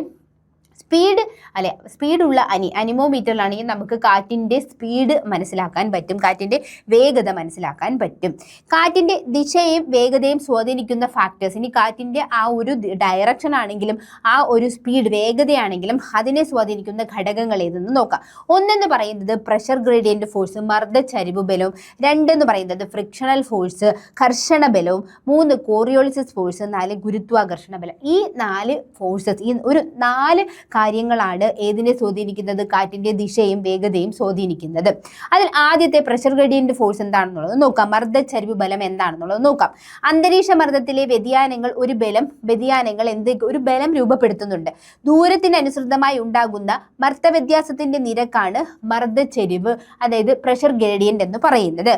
സ്പീഡുള്ള അനിമോമീറ്ററിലാണെങ്കിൽ നമുക്ക് കാറ്റിൻ്റെ സ്പീഡ് മനസ്സിലാക്കാൻ പറ്റും, കാറ്റിൻ്റെ വേഗത മനസ്സിലാക്കാൻ പറ്റും. കാറ്റിൻ്റെ ദിശയും വേഗതയും സ്വാധീനിക്കുന്ന ഫാക്ടേഴ്സ്, ഇനി കാറ്റിൻ്റെ ആ ഒരു ഡയറക്ഷൻ ആണെങ്കിലും ആ ഒരു സ്പീഡ് വേഗതയാണെങ്കിലും അതിനെ സ്വാധീനിക്കുന്ന ഘടകങ്ങൾ ഏതെന്ന് നോക്കാം. ഒന്നെന്ന് പറയുന്നത് പ്രഷർ ഗ്രേഡിയന്റ് ഫോഴ്സ്, മർദ്ദച്ചരിവ് ബലവും. 2 എന്ന് പറയുന്നത് ഫ്രിക്ഷണൽ ഫോഴ്സ്, ഘർഷണ ബലവും. 3 കോറിയോളിസിസ് ഫോഴ്സ്. 4 ഗുരുത്വാകർഷണ ബലം. ഈ 4 ഫോഴ്സസ്, ഈ ഒരു 4 കാര്യങ്ങളാണ് ഏതിനെ സ്വാധീനിക്കുന്നത്? കാറ്റിന്റെ ദിശയും വേഗതയും സ്വാധീനിക്കുന്നത്. അതിൽ ആദ്യത്തെ പ്രഷർ ഗ്രേഡിയന്റ് ഫോഴ്സ് എന്താണെന്നുള്ളത് നോക്കാം. മർദ്ദച്ചരിവ് ബലം എന്താണെന്നുള്ളത് നോക്കാം. അന്തരീക്ഷ മർദ്ദത്തിലെ വ്യതിയാനങ്ങൾ ഒരു ബലം രൂപപ്പെടുത്തുന്നുണ്ട്. ദൂരത്തിനനുസൃതമായി ഉണ്ടാകുന്ന മർദ്ദവ്യത്യാസത്തിന്റെ നിരക്കാണ് മർദ്ദച്ചരിവ്, അതായത് പ്രഷർ ഗ്രേഡിയന്റ് എന്ന് പറയുന്നത്.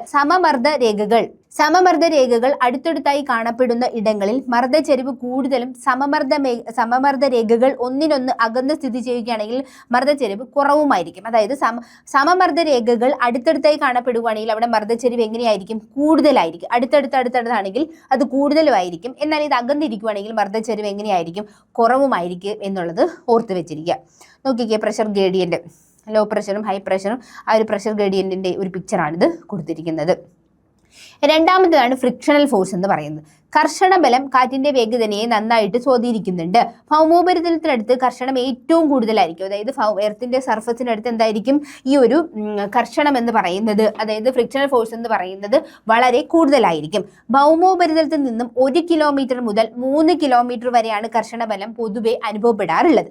സമമർദ്ദ രേഖകൾ അടുത്തടുത്തായി കാണപ്പെടുന്ന ഇടങ്ങളിൽ മർദ്ദച്ചരിവ് കൂടുതലും സമമർദ്ദ രേഖകൾ ഒന്നിനൊന്ന് അകന്ന് സ്ഥിതി ചെയ്യുകയാണെങ്കിൽ മർദ്ദച്ചരിവ് കുറവുമായിരിക്കും. അതായത് സമമർദ്ദ രേഖകൾ അടുത്തടുത്തായി കാണപ്പെടുകയാണെങ്കിൽ അവിടെ മർദ്ദച്ചരിവ് എങ്ങനെയായിരിക്കും? കൂടുതലായിരിക്കും. അടുത്തടുത്താണെങ്കിൽ അത് കൂടുതലുമായിരിക്കും. എന്നാൽ ഇത് അകന്നിരിക്കുകയാണെങ്കിൽ മർദ്ദച്ചരിവ് എങ്ങനെയായിരിക്കും? കുറവുമായിരിക്കും എന്നുള്ളത് ഓർത്ത് വെച്ചിരിക്കുക. നോക്കിക്കേ, പ്രഷർ ഗ്രേഡിയന്റ്, ലോ പ്രഷറും ഹൈ പ്രഷറും ആ ഒരു പ്രഷർ ഗ്രേഡിയന്റിന്റെ ഒരു പിക്ചറാണിത് കൊടുത്തിരിക്കുന്നത്. രണ്ടാമത്തേതാണ് ഫ്രിക്ഷണൽ ഫോഴ്സ് എന്ന് പറയുന്നത്. കർഷണ ബലം കാറ്റിന്റെ വേഗതയെ നന്നായിട്ട് സ്വാധീനിക്കുന്നുണ്ട്. ഭൗമോപരിതലത്തിനടുത്ത് കർഷണം ഏറ്റവും കൂടുതലായിരിക്കും. അതായത് എർത്തിന്റെ സർഫസിനടുത്ത് എന്തായിരിക്കും ഈ ഒരു കർഷണം എന്ന് പറയുന്നത്, അതായത് ഫ്രിക്ഷണൽ ഫോഴ്സ് എന്ന് പറയുന്നത് വളരെ കൂടുതലായിരിക്കും. ഭൗമോപരിതലത്തിൽ നിന്നും 1 കിലോമീറ്റർ മുതൽ 3 കിലോമീറ്റർ വരെയാണ് കർഷണ ബലം പൊതുവെ അനുഭവപ്പെടാറുള്ളത്.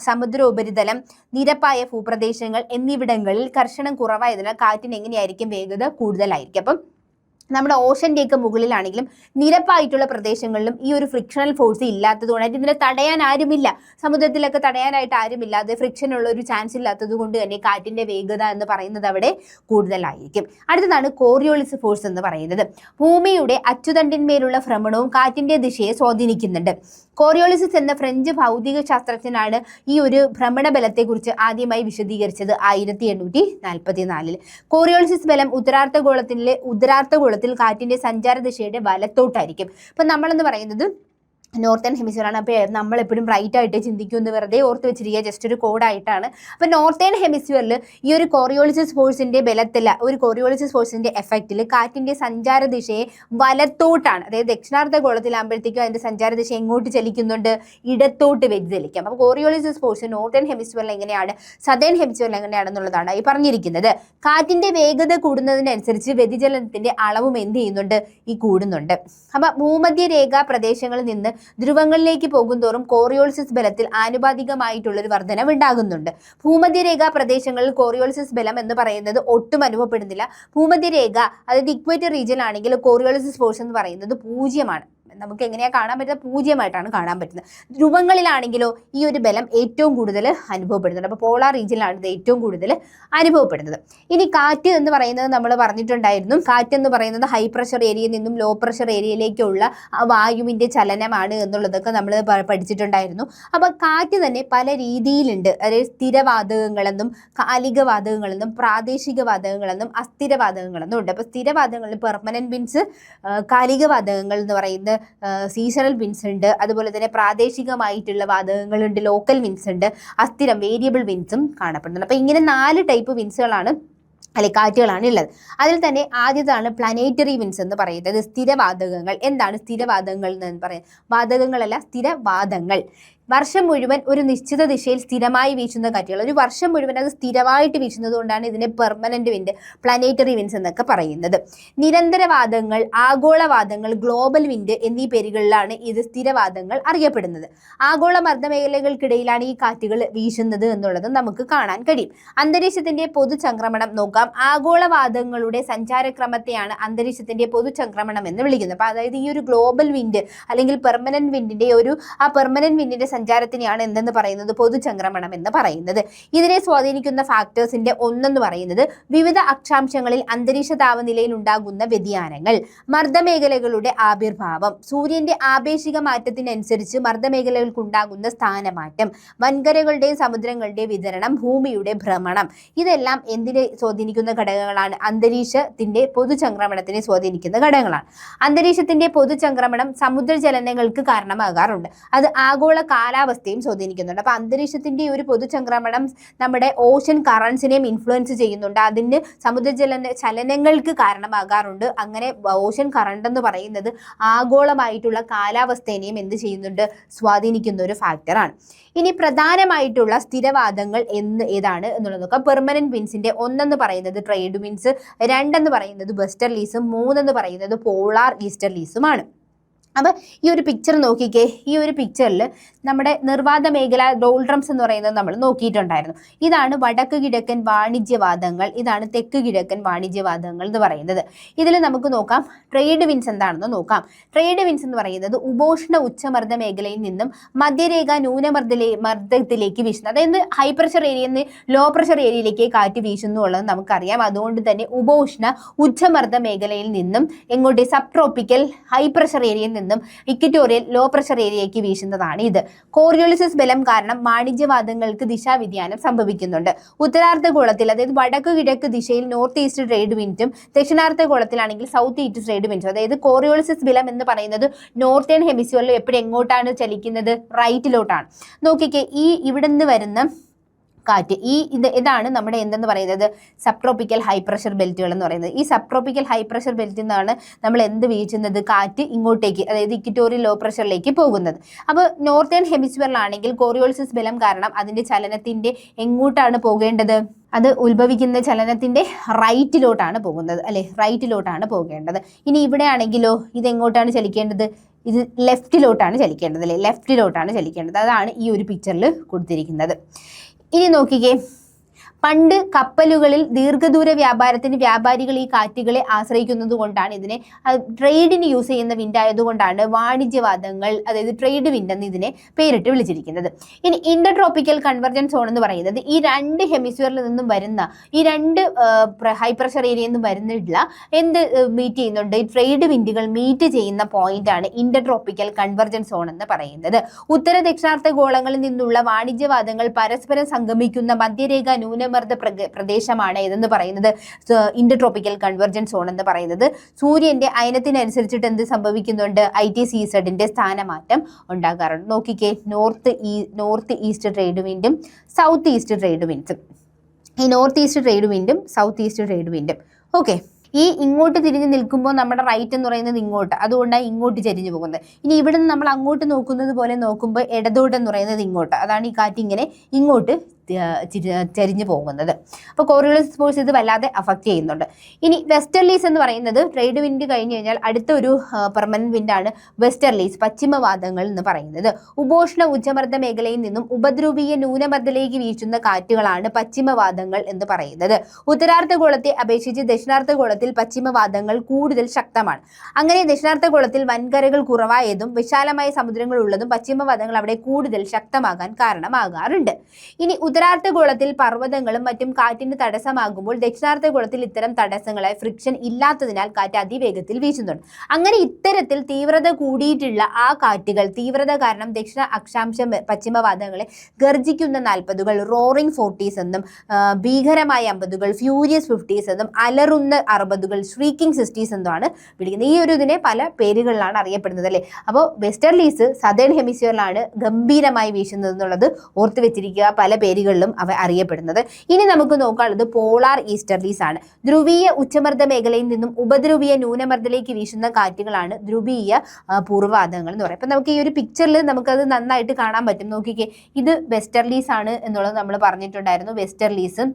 സമുദ്രോപരിതലം, നിരപ്പായ ഭൂപ്രദേശങ്ങൾ എന്നിവിടങ്ങളിൽ കർഷണം കുറവായതിനാൽ കാറ്റിന് എങ്ങനെയായിരിക്കും? വേഗത കൂടുതലായിരിക്കും. അപ്പം നമ്മുടെ ഓഷൻ്റെയൊക്കെ മുകളിലാണെങ്കിലും നിരപ്പായിട്ടുള്ള പ്രദേശങ്ങളിലും ഈ ഒരു ഫ്രിക്ഷണൽ ഫോഴ്സ് ഇല്ലാത്തത് കൊണ്ടായിട്ട് ഇതിനെ തടയാൻ ആരുമില്ല. സമുദ്രത്തിലൊക്കെ തടയാനായിട്ട് ആരുമില്ലാതെ ഫ്രിക്ഷൻ ഉള്ള ഒരു ചാൻസ് ഇല്ലാത്തത് കൊണ്ട് തന്നെ കാറ്റിന്റെ വേഗത എന്ന് പറയുന്നത് അവിടെ കൂടുതലായിരിക്കും. അടുത്തതാണ് കോറിയോളിസ് ഫോഴ്സ് എന്ന് പറയുന്നത്. ഭൂമിയുടെ അച്ചുതണ്ടിന്മേലുള്ള ഭ്രമണവും കാറ്റിന്റെ ദിശയെ സ്വാധീനിക്കുന്നുണ്ട്. കോറിയോളിസിസ് എന്ന ഫ്രഞ്ച് ഭൗതിക ശാസ്ത്രജ്ഞനാണ് ഈ ഒരു ഭ്രമണ ബലത്തെക്കുറിച്ച് ആദ്യമായി വിശദീകരിച്ചത് 1844. കോറിയോളിസിസ് ബലം ഉത്തരാർദ്ധഗോളത്തിൽ കാറ്റിന്റെ സഞ്ചാര ദിശയുടെ വലത്തോട്ടായിരിക്കും. ഇപ്പൊ നമ്മളെന്ന് പറയുന്നത് നോർത്തേൺ ഹെമിസ്ഫിയറാണ്. അപ്പോൾ നമ്മളെപ്പോഴും റൈറ്റ് ആയിട്ട് ചിന്തിക്കുമെന്ന് വെറുതെ ഓർത്ത് വെച്ചിരിക്കുക, ജസ്റ്റ് ഒരു കോഡായിട്ടാണ്. അപ്പോൾ നോർത്തേൺ ഹെമിസ്ഫിയറിൽ ഈ ഒരു കോറിയോളിസിസ് ഫോഴ്സിന്റെ എഫക്റ്റിൽ കാറ്റിന്റെ സഞ്ചാര ദിശയെ വലത്തോട്ടാണ്, അതായത് ദക്ഷിണാർദ്ധഗോളത്തിലാകുമ്പോഴത്തേക്കും അതിന്റെ സഞ്ചാര ദിശ എങ്ങോട്ട് ചലിക്കുന്നുണ്ട്? ഇടത്തോട്ട് വ്യതിചലിക്കാം. അപ്പോൾ കോറിയോളിസിസ് ഫോഴ്സ് നോർത്തേൺ ഹെമിസ്ഫിയറിൽ എങ്ങനെയാണ്, സദേൺ ഹെമിസ്ഫിയറിൽ എങ്ങനെയാണെന്നുള്ളതാണ് ഈ പറഞ്ഞിരിക്കുന്നത്. കാറ്റിന്റെ വേഗത കൂടുന്നതിനനുസരിച്ച് വ്യതിചലനത്തിന്റെ അളവും എന്ത് ചെയ്യുന്നുണ്ട്? ഈ കൂടുന്നുണ്ട്. അപ്പോൾ ഭൂമധ്യരേഖാ പ്രദേശങ്ങളിൽ നിന്ന് ധ്രുവങ്ങളിലേക്ക് പോകുന്തോറും കോറിയോളിസിസ് ബലത്തിൽ ആനുപാതികമായിട്ടുള്ളൊരു വർധനവ് ഉണ്ടാകുന്നുണ്ട്. ഭൂമധ്യരേഖാ പ്രദേശങ്ങളിൽ കോറിയോളിസിസ് ബലം എന്ന് പറയുന്നത് ഒട്ടും അനുഭവപ്പെടുന്നില്ല. ഭൂമധ്യരേഖ, അതായത് ഇക്വേറ്റർ റീജിയൻ ആണെങ്കിൽ കോറിയോളിസിസ് ഫോഴ്സ് എന്ന് പറയുന്നത് 0-ആണ്. നമുക്ക് എങ്ങനെയാണ് കാണാൻ പറ്റുന്നത്? 0-ആയിട്ടാണ് കാണാൻ പറ്റുന്നത്. ധ്രുവങ്ങളിലാണെങ്കിലോ ഈ ഒരു ബലം ഏറ്റവും കൂടുതൽ അനുഭവപ്പെടുന്നുണ്ട്. അപ്പോൾ പോളാർ റീജിയനിലാണ് ഇത് ഏറ്റവും കൂടുതൽ അനുഭവപ്പെടുന്നത്. ഇനി കാറ്റ് എന്ന് പറയുന്നത് നമ്മൾ പറഞ്ഞിട്ടുണ്ടായിരുന്നു. കാറ്റ് എന്ന് പറയുന്നത് ഹൈ പ്രഷർ ഏരിയയിൽ നിന്നും ലോ പ്രഷർ ഏരിയയിലേക്കുള്ള വായുവിൻ്റെ ചലനമാണ് എന്നുള്ളതൊക്കെ നമ്മൾ പഠിച്ചിട്ടുണ്ടായിരുന്നു. അപ്പോൾ കാറ്റ് തന്നെ പല രീതിയിലുണ്ട്. അതായത് സ്ഥിരവാതകങ്ങളെന്നും കാലികവാതകങ്ങളെന്നും പ്രാദേശികവാതകങ്ങളെന്നും അസ്ഥിരവാതകങ്ങളെന്നും ഉണ്ട്. അപ്പോൾ സ്ഥിരവാതകങ്ങളിൽ പെർമനന്റ് വിൻസ്, കാലികവാതകങ്ങൾ എന്ന് പറയുന്ന സീസണൽ വിൻസ് ഉണ്ട്. അതുപോലെ തന്നെ പ്രാദേശികമായിട്ടുള്ള വാതകങ്ങളുണ്ട്, ലോക്കൽ വിൻസ് ഉണ്ട്, അസ്ഥിരം വേരിയബിൾ വിൻസും കാണപ്പെടുന്നുണ്ട്. അപ്പോൾ ഇങ്ങനെ 4 ടൈപ്പ് വിൻസുകളാണ് കാറ്റുകളാണ് ഉള്ളത്. അതിൽ തന്നെ ആദ്യതാണ് പ്ലാനറ്ററി വിൻസ് എന്ന് പറയുന്നത്. സ്ഥിരവാതകങ്ങൾ. എന്താണ് സ്ഥിരവാതകങ്ങൾ എന്ന് പറയുന്നത്? വാതകങ്ങളല്ല, സ്ഥിരവാതങ്ങൾ. വർഷം മുഴുവൻ ഒരു നിശ്ചിത ദിശയിൽ സ്ഥിരമായി വീശുന്ന കാറ്റുകൾ. ഒരു വർഷം മുഴുവൻ അത് സ്ഥിരമായിട്ട് വീശുന്നത് കൊണ്ടാണ് ഇതിനെ പെർമനന്റ് വിൻഡ്, പ്ലാനറ്ററി വിൻസ് എന്നൊക്കെ പറയുന്നത്. നിരന്തരവാദങ്ങൾ, ആഗോളവാദങ്ങൾ, ഗ്ലോബൽ വിൻഡ് എന്നീ പേരുകളിലാണ് ഇത് സ്ഥിരവാദങ്ങൾ അറിയപ്പെടുന്നത്. ആഗോള മർദ്ദമേഖലകൾക്കിടയിലാണ് ഈ കാറ്റുകൾ വീശുന്നത് എന്നുള്ളത് നമുക്ക് കാണാൻ കഴിയും. അന്തരീക്ഷത്തിന്റെ പൊതുചംക്രമണം നോക്കാം. ആഗോളവാദങ്ങളുടെ സഞ്ചാരക്രമത്തെയാണ് അന്തരീക്ഷത്തിന്റെ പൊതുചംക്രമണം എന്ന് വിളിക്കുന്നത്. അപ്പോൾ അതായത് ഈ ഒരു ഗ്ലോബൽ വിൻഡ് അല്ലെങ്കിൽ പെർമനന്റ് വിൻഡിന്റെ പെർമനന്റ് വിൻഡിന്റെ സഞ്ചാരത്തിനെയാണ് എന്തെന്ന് പറയുന്നത്? പൊതുചംക്രമണം എന്ന് പറയുന്നത്. ഇതിനെ സ്വാധീനിക്കുന്ന ഫാക്ടേഴ്സിന്റെ ഒന്നെന്ന് പറയുന്നത് വിവിധ അക്ഷാംശങ്ങളിൽ അന്തരീക്ഷ താപനിലയിൽ ഉണ്ടാകുന്ന വ്യതിയാനങ്ങൾ, മർദ്ദമേഖലകളുടെ ആവിർഭാവം, സൂര്യന്റെ ആപേക്ഷിക മാറ്റത്തിനനുസരിച്ച് മർദ്ദമേഖലകൾക്കുണ്ടാകുന്ന സ്ഥാനമാറ്റം, വൻകരകളുടെയും സമുദ്രങ്ങളുടെയും വിതരണം, ഭൂമിയുടെ ഭ്രമണം. ഇതെല്ലാം എന്തിനെ സ്വാധീനിക്കുന്ന ഘടകങ്ങളാണ്? അന്തരീക്ഷത്തിന്റെ പൊതുചംക്രമണത്തിനെ സ്വാധീനിക്കുന്ന ഘടകങ്ങളാണ്. അന്തരീക്ഷത്തിന്റെ പൊതുചംക്രമണം സമുദ്രചലനങ്ങൾക്ക് കാരണമാകാറുണ്ട്. അത് ആഗോള കാലാവസ്ഥയും സ്വാധീനിക്കുന്നുണ്ട്. അപ്പോൾ അന്തരീക്ഷത്തിന്റെ ഒരു പൊതുചംക്രമണം നമ്മുടെ ഓഷൻ കറൻസിനെയും ഇൻഫ്ലുവൻസ് ചെയ്യുന്നുണ്ട്. അതിന് ചലനങ്ങൾക്ക് കാരണമാകാറുണ്ട്. അങ്ങനെ ഓഷൻ കറണ്ട് എന്ന് പറയുന്നത് ആഗോളമായിട്ടുള്ള കാലാവസ്ഥേനെയും എന്ത് ചെയ്യുന്നുണ്ട്? സ്വാധീനിക്കുന്ന ഒരു ഫാക്ടറാണ്. ഇനി പ്രധാനമായിട്ടുള്ള സ്ഥിരവാദങ്ങൾ ഏതാണ് എന്നുള്ളത് നോക്കാം. പെർമനന്റ് വിൻസിന്റെ ഒന്നെന്ന് പറയുന്നത് ട്രേഡ് വിൻസ്, 2 എന്ന് പറയുന്നത് വെസ്റ്റർലീസും, 3 എന്ന് പറയുന്നത് പോളാർ ഈസ്റ്റർലീസുമാണ്. അപ്പോൾ ഈ ഒരു പിക്ചർ നോക്കിക്കേ. ഈ ഒരു പിക്ചറിൽ നമ്മുടെ നിർവാത മേഖല ഡോൾഡ്രംസ് എന്ന് പറയുന്നത് നമ്മൾ നോക്കിയിട്ടുണ്ടായിരുന്നു. ഇതാണ് വടക്ക് കിഴക്കൻ വാണിജ്യവാദങ്ങൾ, ഇതാണ് തെക്ക് കിഴക്കൻ വാണിജ്യവാദങ്ങൾ എന്ന് പറയുന്നത്. ഇതിൽ നമുക്ക് നോക്കാം ട്രേഡ് വിൻസ് എന്താണെന്ന് നോക്കാം. ട്രേഡ് വിൻസ് എന്ന് പറയുന്നത് ഉപോഷ്ണ ഉച്ചമർദ്ദ മേഖലയിൽ നിന്നും മധ്യരേഖ മർദ്ദത്തിലേക്ക് വീശുന്നത്, അതായത് ഹൈ പ്രഷർ ഏരിയയിൽ നിന്ന് ലോ പ്രഷർ ഏരിയയിലേക്ക് കാറ്റ് വീശുന്നു ഉള്ളത് നമുക്കറിയാം. അതുകൊണ്ട് തന്നെ ഉപോഷ്ണ ഉച്ചമർദ്ദ മേഖലയിൽ നിന്നും എങ്ങോട്ട് സബ് ട്രോപ്പിക്കൽ ഹൈ പ്രഷർ ഏരിയയിൽ നിന്നും ഇക്വറ്റോറിയൽ ലോ പ്രഷർ ഏരിയയ്ക്ക് വീശുന്നതാണ് ഇത്. കോറിയോളിസിസ് ബലം കാരണം വാണിജ്യവാദങ്ങൾക്ക് ദിശാവ്യതിയാനം സംഭവിക്കുന്നുണ്ട്. ഉത്തരാർദ്ധഗോളത്തിൽ അതായത് വടക്ക് കിഴക്ക് ദിശയിൽ നോർത്ത് ഈസ്റ്റ് ട്രേഡ് വിൻഡും ദക്ഷിണാർദ്ധഗോളത്തിലാണെങ്കിൽ സൗത്ത് ഈസ്റ്റ് ട്രേഡ് വിൻഡും, അതായത് കോറിയോളിസിസ് ബലം എന്ന് പറയുന്നത് നോർത്തേൺ ഹെമിസ്ഫിയറിൽ എപ്പോഴും എങ്ങോട്ടാണ് ചലിക്കുന്നത്? റൈറ്റിലോട്ടാണ്. നോക്കിക്കേ, ഈ ഇവിടെ നിന്ന് വരുന്ന കാറ്റ് ഇതാണ് നമ്മുടെ എന്തെന്ന് പറയുന്നത് സബ് ട്രോപ്പിക്കൽ ഹൈ പ്രഷർ ബെൽറ്റുകൾ എന്ന് പറയുന്നത്. ഈ സബ് ട്രോപ്പിക്കൽ ഹൈ പ്രഷർ ബെൽറ്റിൽ നിന്നാണ് നമ്മൾ എന്ത് വീശുന്നത്? കാറ്റ് ഇങ്ങോട്ടേക്ക്, അതായത് ഇക്വറ്റോറിയൽ ലോ പ്രഷറിലേക്ക് പോകുന്നത്. അപ്പോൾ നോർത്തേൺ ഹെമിസ്ഫിയറിലാണെങ്കിൽ കോറിയോളിസിസ് ബലം കാരണം അതിന്റെ ചലനത്തിന്റെ എങ്ങോട്ടാണ് പോകേണ്ടത്? അത് ഉത്ഭവിക്കുന്ന ചലനത്തിന്റെ റൈറ്റിലോട്ടാണ് പോകുന്നത്, അല്ലെ? റൈറ്റിലോട്ടാണ് പോകേണ്ടത്. ഇനി ഇവിടെ ആണെങ്കിലോ ഇതെങ്ങോട്ടാണ് ചലിക്കേണ്ടത്? ഇത് ലെഫ്റ്റിലോട്ടാണ് ചലിക്കേണ്ടത്, അല്ലെ? ലെഫ്റ്റിലോട്ടാണ് ചലിക്കേണ്ടത്. അതാണ് ഈ ഒരു പിക്ചറിൽ കൊടുത്തിരിക്കുന്നത്. ഇനി നോക്കിക്കേ, പണ്ട് കപ്പലുകളിൽ ദീർഘദൂര വ്യാപാരത്തിന് വ്യാപാരികൾ ഈ കാറ്റുകളെ ആശ്രയിക്കുന്നത് കൊണ്ടാണ് ഇതിനെ ട്രേഡിന് യൂസ് ചെയ്യുന്ന വിൻഡ് ആയതുകൊണ്ടാണ് വാണിജ്യവാദങ്ങൾ, അതായത് ട്രേഡ് വിൻഡ് എന്ന് ഇതിനെ പേരിട്ട് വിളിച്ചിരിക്കുന്നത്. ഇനി ഇന്റർ ട്രോപ്പിക്കൽ കൺവർജൻസ് സോൺ എന്ന് പറയുന്നത് ഈ രണ്ട് ഹെമിസ്ഫിയറിൽ നിന്നും വരുന്ന ഈ രണ്ട് ഹൈ പ്രഷർ ഏരിയയിൽ നിന്നും വരുന്നില്ല എന്ത് മീറ്റ് ചെയ്യുന്നുണ്ട്? ട്രേഡ് വിൻഡുകൾ മീറ്റ് ചെയ്യുന്ന പോയിന്റ് ആണ് ഇന്റർ ട്രോപ്പിക്കൽ കൺവർജൻസ് സോൺ എന്ന് പറയുന്നത്. ഉത്തര ദക്ഷിണാർത്ഥ ഗോളങ്ങളിൽ നിന്നുള്ള വാണിജ്യവാദങ്ങൾ പരസ്പരം സംഗമിക്കുന്ന മധ്യരേഖ ന്യൂനമർദ്ദ പ്രദേശമാണ് ഇതെന്ന് പറയുന്നത് ഇന്റർ ട്രോപ്പിക്കൽ കൺവർജൻസ് സോൺ എന്ന് പറയുന്നത്. സൂര്യന്റെ അയനത്തിനനുസരിച്ചിട്ട് എന്ത് സംഭവിക്കുന്നുണ്ട്? ITCZന്റെ സ്ഥാനമാറ്റം ഉണ്ടാകാറുണ്ട്. നോക്കിക്കേ, നോർത്ത് ഈസ്റ്റ് ട്രേഡ് വിൻഡും സൗത്ത് ഈസ്റ്റ് ട്രേഡ് വിൻഡും, ഈ നോർത്ത് ഈസ്റ്റ് ട്രേഡ് വിൻഡും സൗത്ത് ഈസ്റ്റ് ട്രേഡ് വിൻഡും. ഓക്കെ, ഈ ഇങ്ങോട്ട് തിരിഞ്ഞ് നിൽക്കുമ്പോൾ നമ്മുടെ റൈറ്റ് എന്ന് പറയുന്നത് ഇങ്ങോട്ട്, അതുകൊണ്ടാണ് ഇങ്ങോട്ട് ചരിഞ്ഞു പോകുന്നത്. ഇനി ഇവിടെ നിന്ന് നമ്മൾ അങ്ങോട്ട് നോക്കുന്നത് പോലെ നോക്കുമ്പോൾ ഇടതോട്ട് എന്ന് പറയുന്നത് ഇങ്ങോട്ട്, അതാണ് ഈ കാറ്റ് ഇങ്ങനെ ഇങ്ങോട്ട് ചരിഞ്ഞു പോകുന്നത്. അപ്പോൾ കോറിയോളിസിസ് ഫോഴ്സ് ഇത് വല്ലാതെ അഫക്റ്റ് ചെയ്യുന്നുണ്ട്. ഇനി വെസ്റ്റർലീസ് എന്ന് പറയുന്നത് ട്രേഡ് വിൻഡ് കഴിഞ്ഞ് കഴിഞ്ഞാൽ അടുത്ത ഒരു പെർമനന്റ് വിൻഡാണ് വെസ്റ്റർലീസ്, പശ്ചിമവാദങ്ങൾ എന്ന് പറയുന്നത്. ഉപോഷ്ണ ഉച്ചമർദ്ദ മേഖലയിൽ നിന്നും ഉപദ്രവീയ ന്യൂനമർദ്ദത്തിലേക്ക് വീശുന്ന കാറ്റുകളാണ് പശ്ചിമവാദങ്ങൾ എന്ന് പറയുന്നത്. ഉത്തരാർദ്ധഗോളത്തെ അപേക്ഷിച്ച് ദക്ഷിണാർദ്ധഗോളത്തിൽ പശ്ചിമവാദങ്ങൾ കൂടുതൽ ശക്തമാണ്. അങ്ങനെ ദക്ഷിണാർദ്ധഗോളത്തിൽ വൻകരകൾ കുറവായതും വിശാലമായ സമുദ്രങ്ങൾ ഉള്ളതും പശ്ചിമവാദങ്ങൾ അവിടെ കൂടുതൽ ശക്തമാകാൻ കാരണമാകാറുണ്ട്. ഇനി ഉത്തരാർദ്ധഗോളത്തിൽ പർവ്വതങ്ങളും മറ്റും കാറ്റിന് തടസ്സമാകുമ്പോൾ ദക്ഷിണാർദ്ധഗോളത്തിൽ ഇത്തരം തടസ്സങ്ങളായി ഫ്രിക്ഷൻ ഇല്ലാത്തതിനാൽ കാറ്റ് അതിവേഗത്തിൽ വീശുന്നുണ്ട്. അങ്ങനെ ഇത്തരത്തിൽ തീവ്രത കൂടിയിട്ടുള്ള ആ കാറ്റുകൾ, തീവ്രത കാരണം ദക്ഷിണ അക്ഷാംശ പശ്ചിമവാദങ്ങളെ ഗർജിക്കുന്ന 40കൾ, റോറിംഗ് 40s എന്നും ഭീകരമായ 50കൾ, ഫ്യൂരിയസ് 50s എന്നും അലറുന്ന 60കൾ, ഷ്രീക്കിംഗ് 60s എന്നുമാണ് വിളിക്കുന്നത്. ഈ ഒരു ഇതിനെ പല പേരുകളിലാണ് അറിയപ്പെടുന്നത്, അല്ലേ? അപ്പോൾ വെസ്റ്റർലീസ് സദേൺ ഹെമിസ്ഫിയറിലാണ് ഗംഭീരമായി വീശുന്നത് എന്നുള്ളത് ഓർത്ത് വെച്ചിരിക്കുക. പല പേരുകളിലും അവ അറിയപ്പെടുന്നത്. ഇനി നമുക്ക് നോക്കാനുള്ളത് പോളാർ ഈസ്റ്റർലീസ് ആണ്. ധ്രുവീയ ഉച്ചമർദ്ദ മേഖലയിൽ നിന്നും ഉപദ്രവീയ ന്യൂനമർദ്ദത്തിലേക്ക് വീശുന്ന കാറ്റുകളാണ് ധ്രുവീയ പൂർവ്വവാദങ്ങൾ എന്ന് പറയും. അപ്പൊ നമുക്ക് ഈ ഒരു പിക്ചറിൽ നമുക്കത് നന്നായിട്ട് കാണാൻ പറ്റും. നോക്കിക്കേ, ഇത് വെസ്റ്റർലീസ് ആണ് എന്നുള്ളത് നമ്മൾ പറഞ്ഞിട്ടുണ്ടായിരുന്നു, വെസ്റ്റർലീസ്.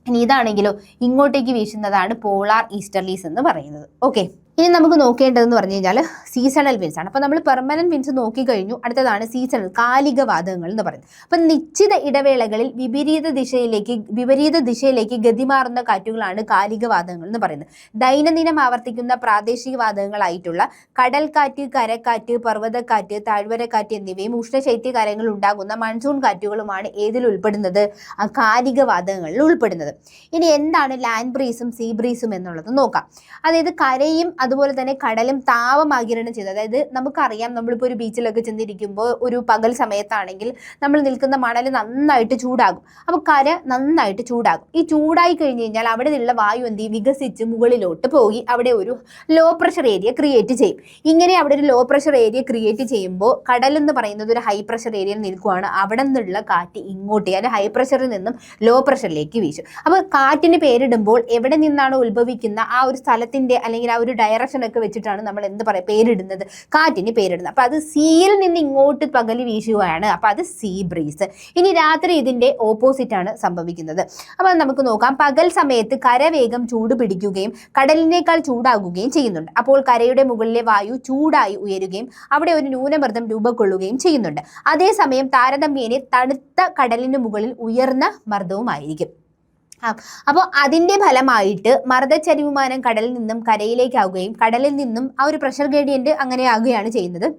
ഇനി ഇതാണെങ്കിലോ ഇങ്ങോട്ടേക്ക് വീശുന്നതാണ് പോളാർ ഈസ്റ്റർലീസ് എന്ന് പറയുന്നത്. ഓക്കെ, ഇനി നമുക്ക് നോക്കേണ്ടതെന്ന് പറഞ്ഞു കഴിഞ്ഞാൽ സീസണൽ വിൻസ് ആണ്. അപ്പോൾ നമ്മൾ പെർമനന്റ് വിൻസ് നോക്കിക്കഴിഞ്ഞു. അടുത്തതാണ് സീസണൽ, കാലികവാദങ്ങൾ എന്ന് പറയുന്നത്. അപ്പം നിശ്ചിത ഇടവേളകളിൽ വിപരീത ദിശയിലേക്ക് ഗതിമാറുന്ന കാറ്റുകളാണ് കാലികവാദങ്ങൾ എന്ന് പറയുന്നത്. ദൈനംദിനം ആവർത്തിക്കുന്ന പ്രാദേശികവാദങ്ങളായിട്ടുള്ള കടൽക്കാറ്റ്, കരക്കാറ്റ്, പർവ്വതക്കാറ്റ്, താഴ്വരക്കാറ്റ് എന്നിവയും ഉഷ്ണശൈത്യകാലങ്ങൾ ഉണ്ടാകുന്ന മൺസൂൺ കാറ്റുകളുമാണ് ഏതിൽ ഉൾപ്പെടുന്നത്? കാലികവാദങ്ങളിൽ ഉൾപ്പെടുന്നത്. ഇനി എന്താണ് ലാൻഡ് ബ്രീസും സീ ബ്രീസും എന്നുള്ളത് നോക്കാം. അതായത് കരയും അതുപോലെ തന്നെ കടലും താപമാകിരണം ചെയ്തത്. അതായത് നമുക്കറിയാം, നമ്മളിപ്പോൾ ഒരു ബീച്ചിലൊക്കെ ചെന്നിരിക്കുമ്പോൾ ഒരു പകൽ സമയത്താണെങ്കിൽ നമ്മൾ നിൽക്കുന്ന മണൽ നന്നായിട്ട് ചൂടാകും. അപ്പോൾ കര നന്നായിട്ട് ചൂടാകും. ഈ ചൂടായി കഴിഞ്ഞ് കഴിഞ്ഞാൽ അവിടെ നിന്നുള്ള വായു എന്ത് ചെയ്യും? വികസിച്ച് മുകളിലോട്ട് പോയി അവിടെ ഒരു ലോ പ്രഷർ ഏരിയ ക്രിയേറ്റ് ചെയ്യും. ഇങ്ങനെ അവിടെ ഒരു ലോ പ്രഷർ ഏരിയ ക്രിയേറ്റ് ചെയ്യുമ്പോൾ കടൽ എന്ന് പറയുന്നത് ഒരു ഹൈ പ്രഷർ ഏരിയയിൽ നിൽക്കുകയാണ്. അവിടെ നിന്നുള്ള കാറ്റ് ഇങ്ങോട്ട്, അതായത് ഹൈ പ്രഷറിൽ നിന്നും ലോ പ്രഷറിലേക്ക് വീശും. അപ്പോൾ കാറ്റിന് പേരിടുമ്പോൾ എവിടെ നിന്നാണ് ഉത്ഭവിക്കുന്ന ആ ഒരു സ്ഥലത്തിന്റെ അല്ലെങ്കിൽ ആ ഒരു ഡയറക്ഷനൊക്കെ വെച്ചിട്ടാണ് നമ്മൾ എന്ത് പറയുക പേരിടുന്നത്, കാറ്റിന് പേരിടുന്നത്. അപ്പോൾ അത് സീയിൽ നിന്ന് ഇങ്ങോട്ട് പകൽ വീശുകയാണ്, അപ്പോൾ അത് സീ ബ്രീസ്. ഇനി രാത്രി ഇതിൻ്റെ ഓപ്പോസിറ്റ് ആണ് സംഭവിക്കുന്നത്. അപ്പോൾ നമുക്ക് നോക്കാം. പകൽ സമയത്ത് കരവേഗം ചൂട് പിടിക്കുകയും കടലിനേക്കാൾ ചൂടാകുകയും ചെയ്യുന്നുണ്ട്. അപ്പോൾ കരയുടെ മുകളിലെ വായു ചൂടായി ഉയരുകയും അവിടെ ഒരു ന്യൂനമർദ്ദം രൂപക്കൊള്ളുകയും ചെയ്യുന്നുണ്ട്. അതേസമയം താരതമ്യേന തണുത്ത കടലിന് മുകളിൽ ഉയർന്ന മർദ്ദവുമായിരിക്കും. അപ്പോൾ അതിൻ്റെ ഫലമായിട്ട് മർദ്ദചരിവുമാനം കടലിൽ നിന്നും കരയിലേക്കാവുകയും കടലിൽ നിന്നും ആ ഒരു പ്രഷർ ഗ്രേഡിയന്റ് അങ്ങനെ ആവുകയാണ് ചെയ്യുന്നത്.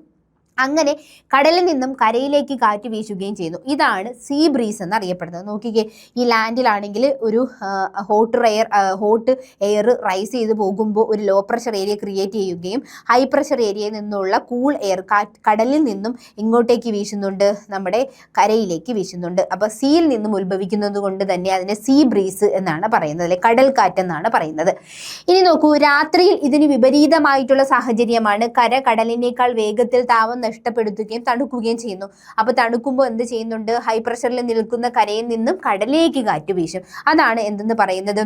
അങ്ങനെ കടലിൽ നിന്നും കരയിലേക്ക് കാറ്റ് വീശുകയും ചെയ്യുന്നു. ഇതാണ് സീ ബ്രീസ് എന്നറിയപ്പെടുന്നത്. നോക്കിക്കേ, ഈ ലാൻഡിലാണെങ്കിൽ ഒരു ഹോട്ട് എയർ റൈസ് ചെയ്ത് പോകുമ്പോൾ ഒരു ലോ പ്രഷർ ഏരിയ ക്രിയേറ്റ് ചെയ്യുകയും ഹൈ പ്രഷർ ഏരിയയിൽ നിന്നുള്ള കൂൾ എയർ കടലിൽ നിന്നും ഇങ്ങോട്ടേക്ക് വീശുന്നുണ്ട്, നമ്മുടെ കരയിലേക്ക് വീശുന്നുണ്ട്. അപ്പോൾ സീയിൽ നിന്നും ഉത്ഭവിക്കുന്നത് കൊണ്ട് തന്നെ അതിനെ സീ ബ്രീസ് എന്നാണ് പറയുന്നത്, അല്ലെ കടൽ കാറ്റെന്നാണ് പറയുന്നത്. ഇനി നോക്കൂ, രാത്രിയിൽ ഇതിന് വിപരീതമായിട്ടുള്ള സാഹചര്യമാണ്. കടലിനേക്കാൾ വേഗത്തിൽ താപം നഷ്ടപ്പെടുത്തുകയും തണുക്കുകയും ചെയ്യുന്നു. അപ്പോൾ തണുക്കുമ്പോൾ എന്ത് ചെയ്യുന്നുണ്ട്, ഹൈ പ്രഷറിൽ നിൽക്കുന്ന കരയിൽ നിന്നും കടലിലേക്ക് കാറ്റ് വീശും. അതാണ് എന്തെന്ന് പറയുന്നത്,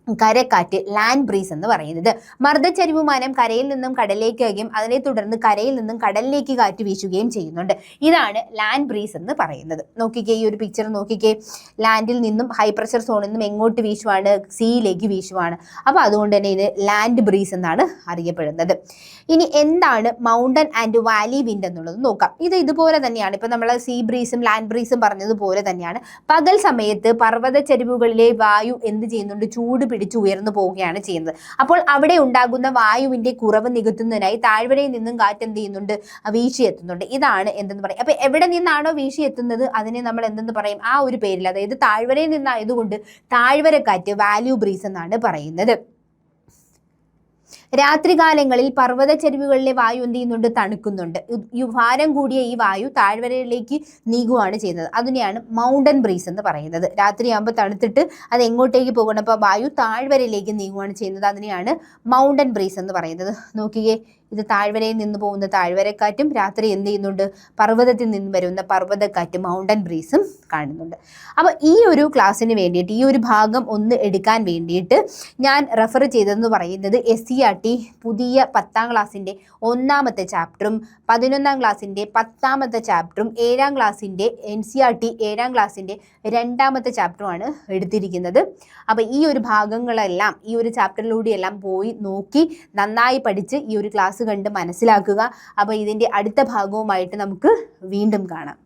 കരക്കാറ്റ്, ലാൻഡ് ബ്രീസ് എന്ന് പറയുന്നത്. മർദ്ദചരിവുമാനം കരയിൽ നിന്നും കടലിലേക്കാകുകയും അതിനെ തുടർന്ന് കരയിൽ നിന്നും കടലിലേക്ക് കാറ്റ് വീശുകയും ചെയ്യുന്നുണ്ട്. ഇതാണ് ലാൻഡ് ബ്രീസ് എന്ന് പറയുന്നത്. നോക്കിക്കേ, ഈ ഒരു പിക്ചർ നോക്കിക്കേ, ലാൻഡിൽ നിന്നും ഹൈ പ്രഷർ സോണിൽ നിന്നും എങ്ങോട്ട് വീശുവാണ്, സീയിലേക്ക് വീശുവാണ്. അപ്പോൾ അതുകൊണ്ട് തന്നെ ഇത് ലാൻഡ് ബ്രീസ് എന്നാണ് അറിയപ്പെടുന്നത്. ഇനി എന്താണ് മൗണ്ടൻ ആൻഡ് വാലി വിൻഡ് എന്നുള്ളത് നോക്കാം. ഇതുപോലെ തന്നെയാണ്. ഇപ്പം നമ്മൾ സീ ബ്രീസും ലാൻഡ് ബ്രീസും പറഞ്ഞതുപോലെ തന്നെയാണ്. പകൽ സമയത്ത് പർവ്വതച്ചരിവുകളിലെ വായു എന്ത് ചെയ്യുന്നുണ്ട്, ചൂട് പിടിച്ച് ഉയർന്നു പോവുകയാണ് ചെയ്യുന്നത്. അപ്പോൾ അവിടെ ഉണ്ടാകുന്ന വായുവിന്റെ കുറവ് നികത്തുന്നതിനായി താഴ്വരയിൽ നിന്നും കാറ്റ് എന്ത് ചെയ്യുന്നുണ്ട്, വീശിയെത്തുന്നുണ്ട്. ഇതാണ് എന്തെന്ന് പറയും. അപ്പൊ എവിടെ നിന്നാണോ വീശിയെത്തുന്നത് അതിനെ നമ്മൾ എന്തെന്ന് പറയും, ആ ഒരു പേരിൽ, അതായത് താഴ്വരയിൽ നിന്നായതുകൊണ്ട് താഴ്വരക്കാറ്റ്, വാല്യൂ ബ്രീസ് എന്നാണ് പറയുന്നത്. രാത്രികാലങ്ങളിൽ പർവ്വതച്ചരിവുകളിലെ വായു എന്ത് ചെയ്യുന്നുണ്ട്, തണുക്കുന്നുണ്ട്. ഈ ഭാരം കൂടിയ ഈ വായു താഴ്വരയിലേക്ക് നീങ്ങുകയാണ് ചെയ്യുന്നത്. അതിനെയാണ് മൗണ്ടൻ ബ്രീസ് എന്ന് പറയുന്നത്. രാത്രിയാകുമ്പോൾ തണുത്തിട്ട് അത് എങ്ങോട്ടേക്ക് പോകണം, അപ്പോൾ വായു താഴ്വരയിലേക്ക് നീങ്ങുകയാണ് ചെയ്യുന്നത്. അതിനെയാണ് മൗണ്ടൻ ബ്രീസ് എന്ന് പറയുന്നത്. നോക്കിയേ, ഇത് താഴ്വരയിൽ നിന്ന് പോകുന്ന താഴ്വരക്കാറ്റും രാത്രി എന്ത് ചെയ്യുന്നുണ്ട്, പർവ്വതത്തിൽ നിന്ന് വരുന്ന പർവ്വതക്കാറ്റ്, മൗണ്ടൻ ബ്രീസും കാണുന്നുണ്ട്. അപ്പോൾ ഈ ഒരു ക്ലാസ്സിന് വേണ്ടിയിട്ട്, ഈ ഒരു ഭാഗം ഒന്ന് എടുക്കാൻ വേണ്ടിയിട്ട് ഞാൻ റെഫർ ചെയ്തതെന്ന് പറയുന്നത് SCERT പുതിയ 10ാം ക്ലാസ്സിൻ്റെ 1ാമത്തെ ചാപ്റ്ററും 11ാം ക്ലാസ്സിൻ്റെ 10ാമത്തെ ചാപ്റ്ററും 7ാം ക്ലാസ്സിൻ്റെ NCERT 7ാം ക്ലാസ്സിൻ്റെ 2ാമത്തെ ചാപ്റ്ററുമാണ് എടുത്തിരിക്കുന്നത്. അപ്പോൾ ഈ ഒരു ഭാഗങ്ങളെല്ലാം ഈ ഒരു ചാപ്റ്ററിലൂടെയെല്ലാം പോയി നോക്കി നന്നായി പഠിച്ച് ഈ ഒരു ക്ലാസ് കണ്ട് മനസ്സിലാക്കുക. അപ്പോൾ ഇതിൻ്റെ അടുത്ത ഭാഗവുമായിട്ട് നമുക്ക് വീണ്ടും കാണാം.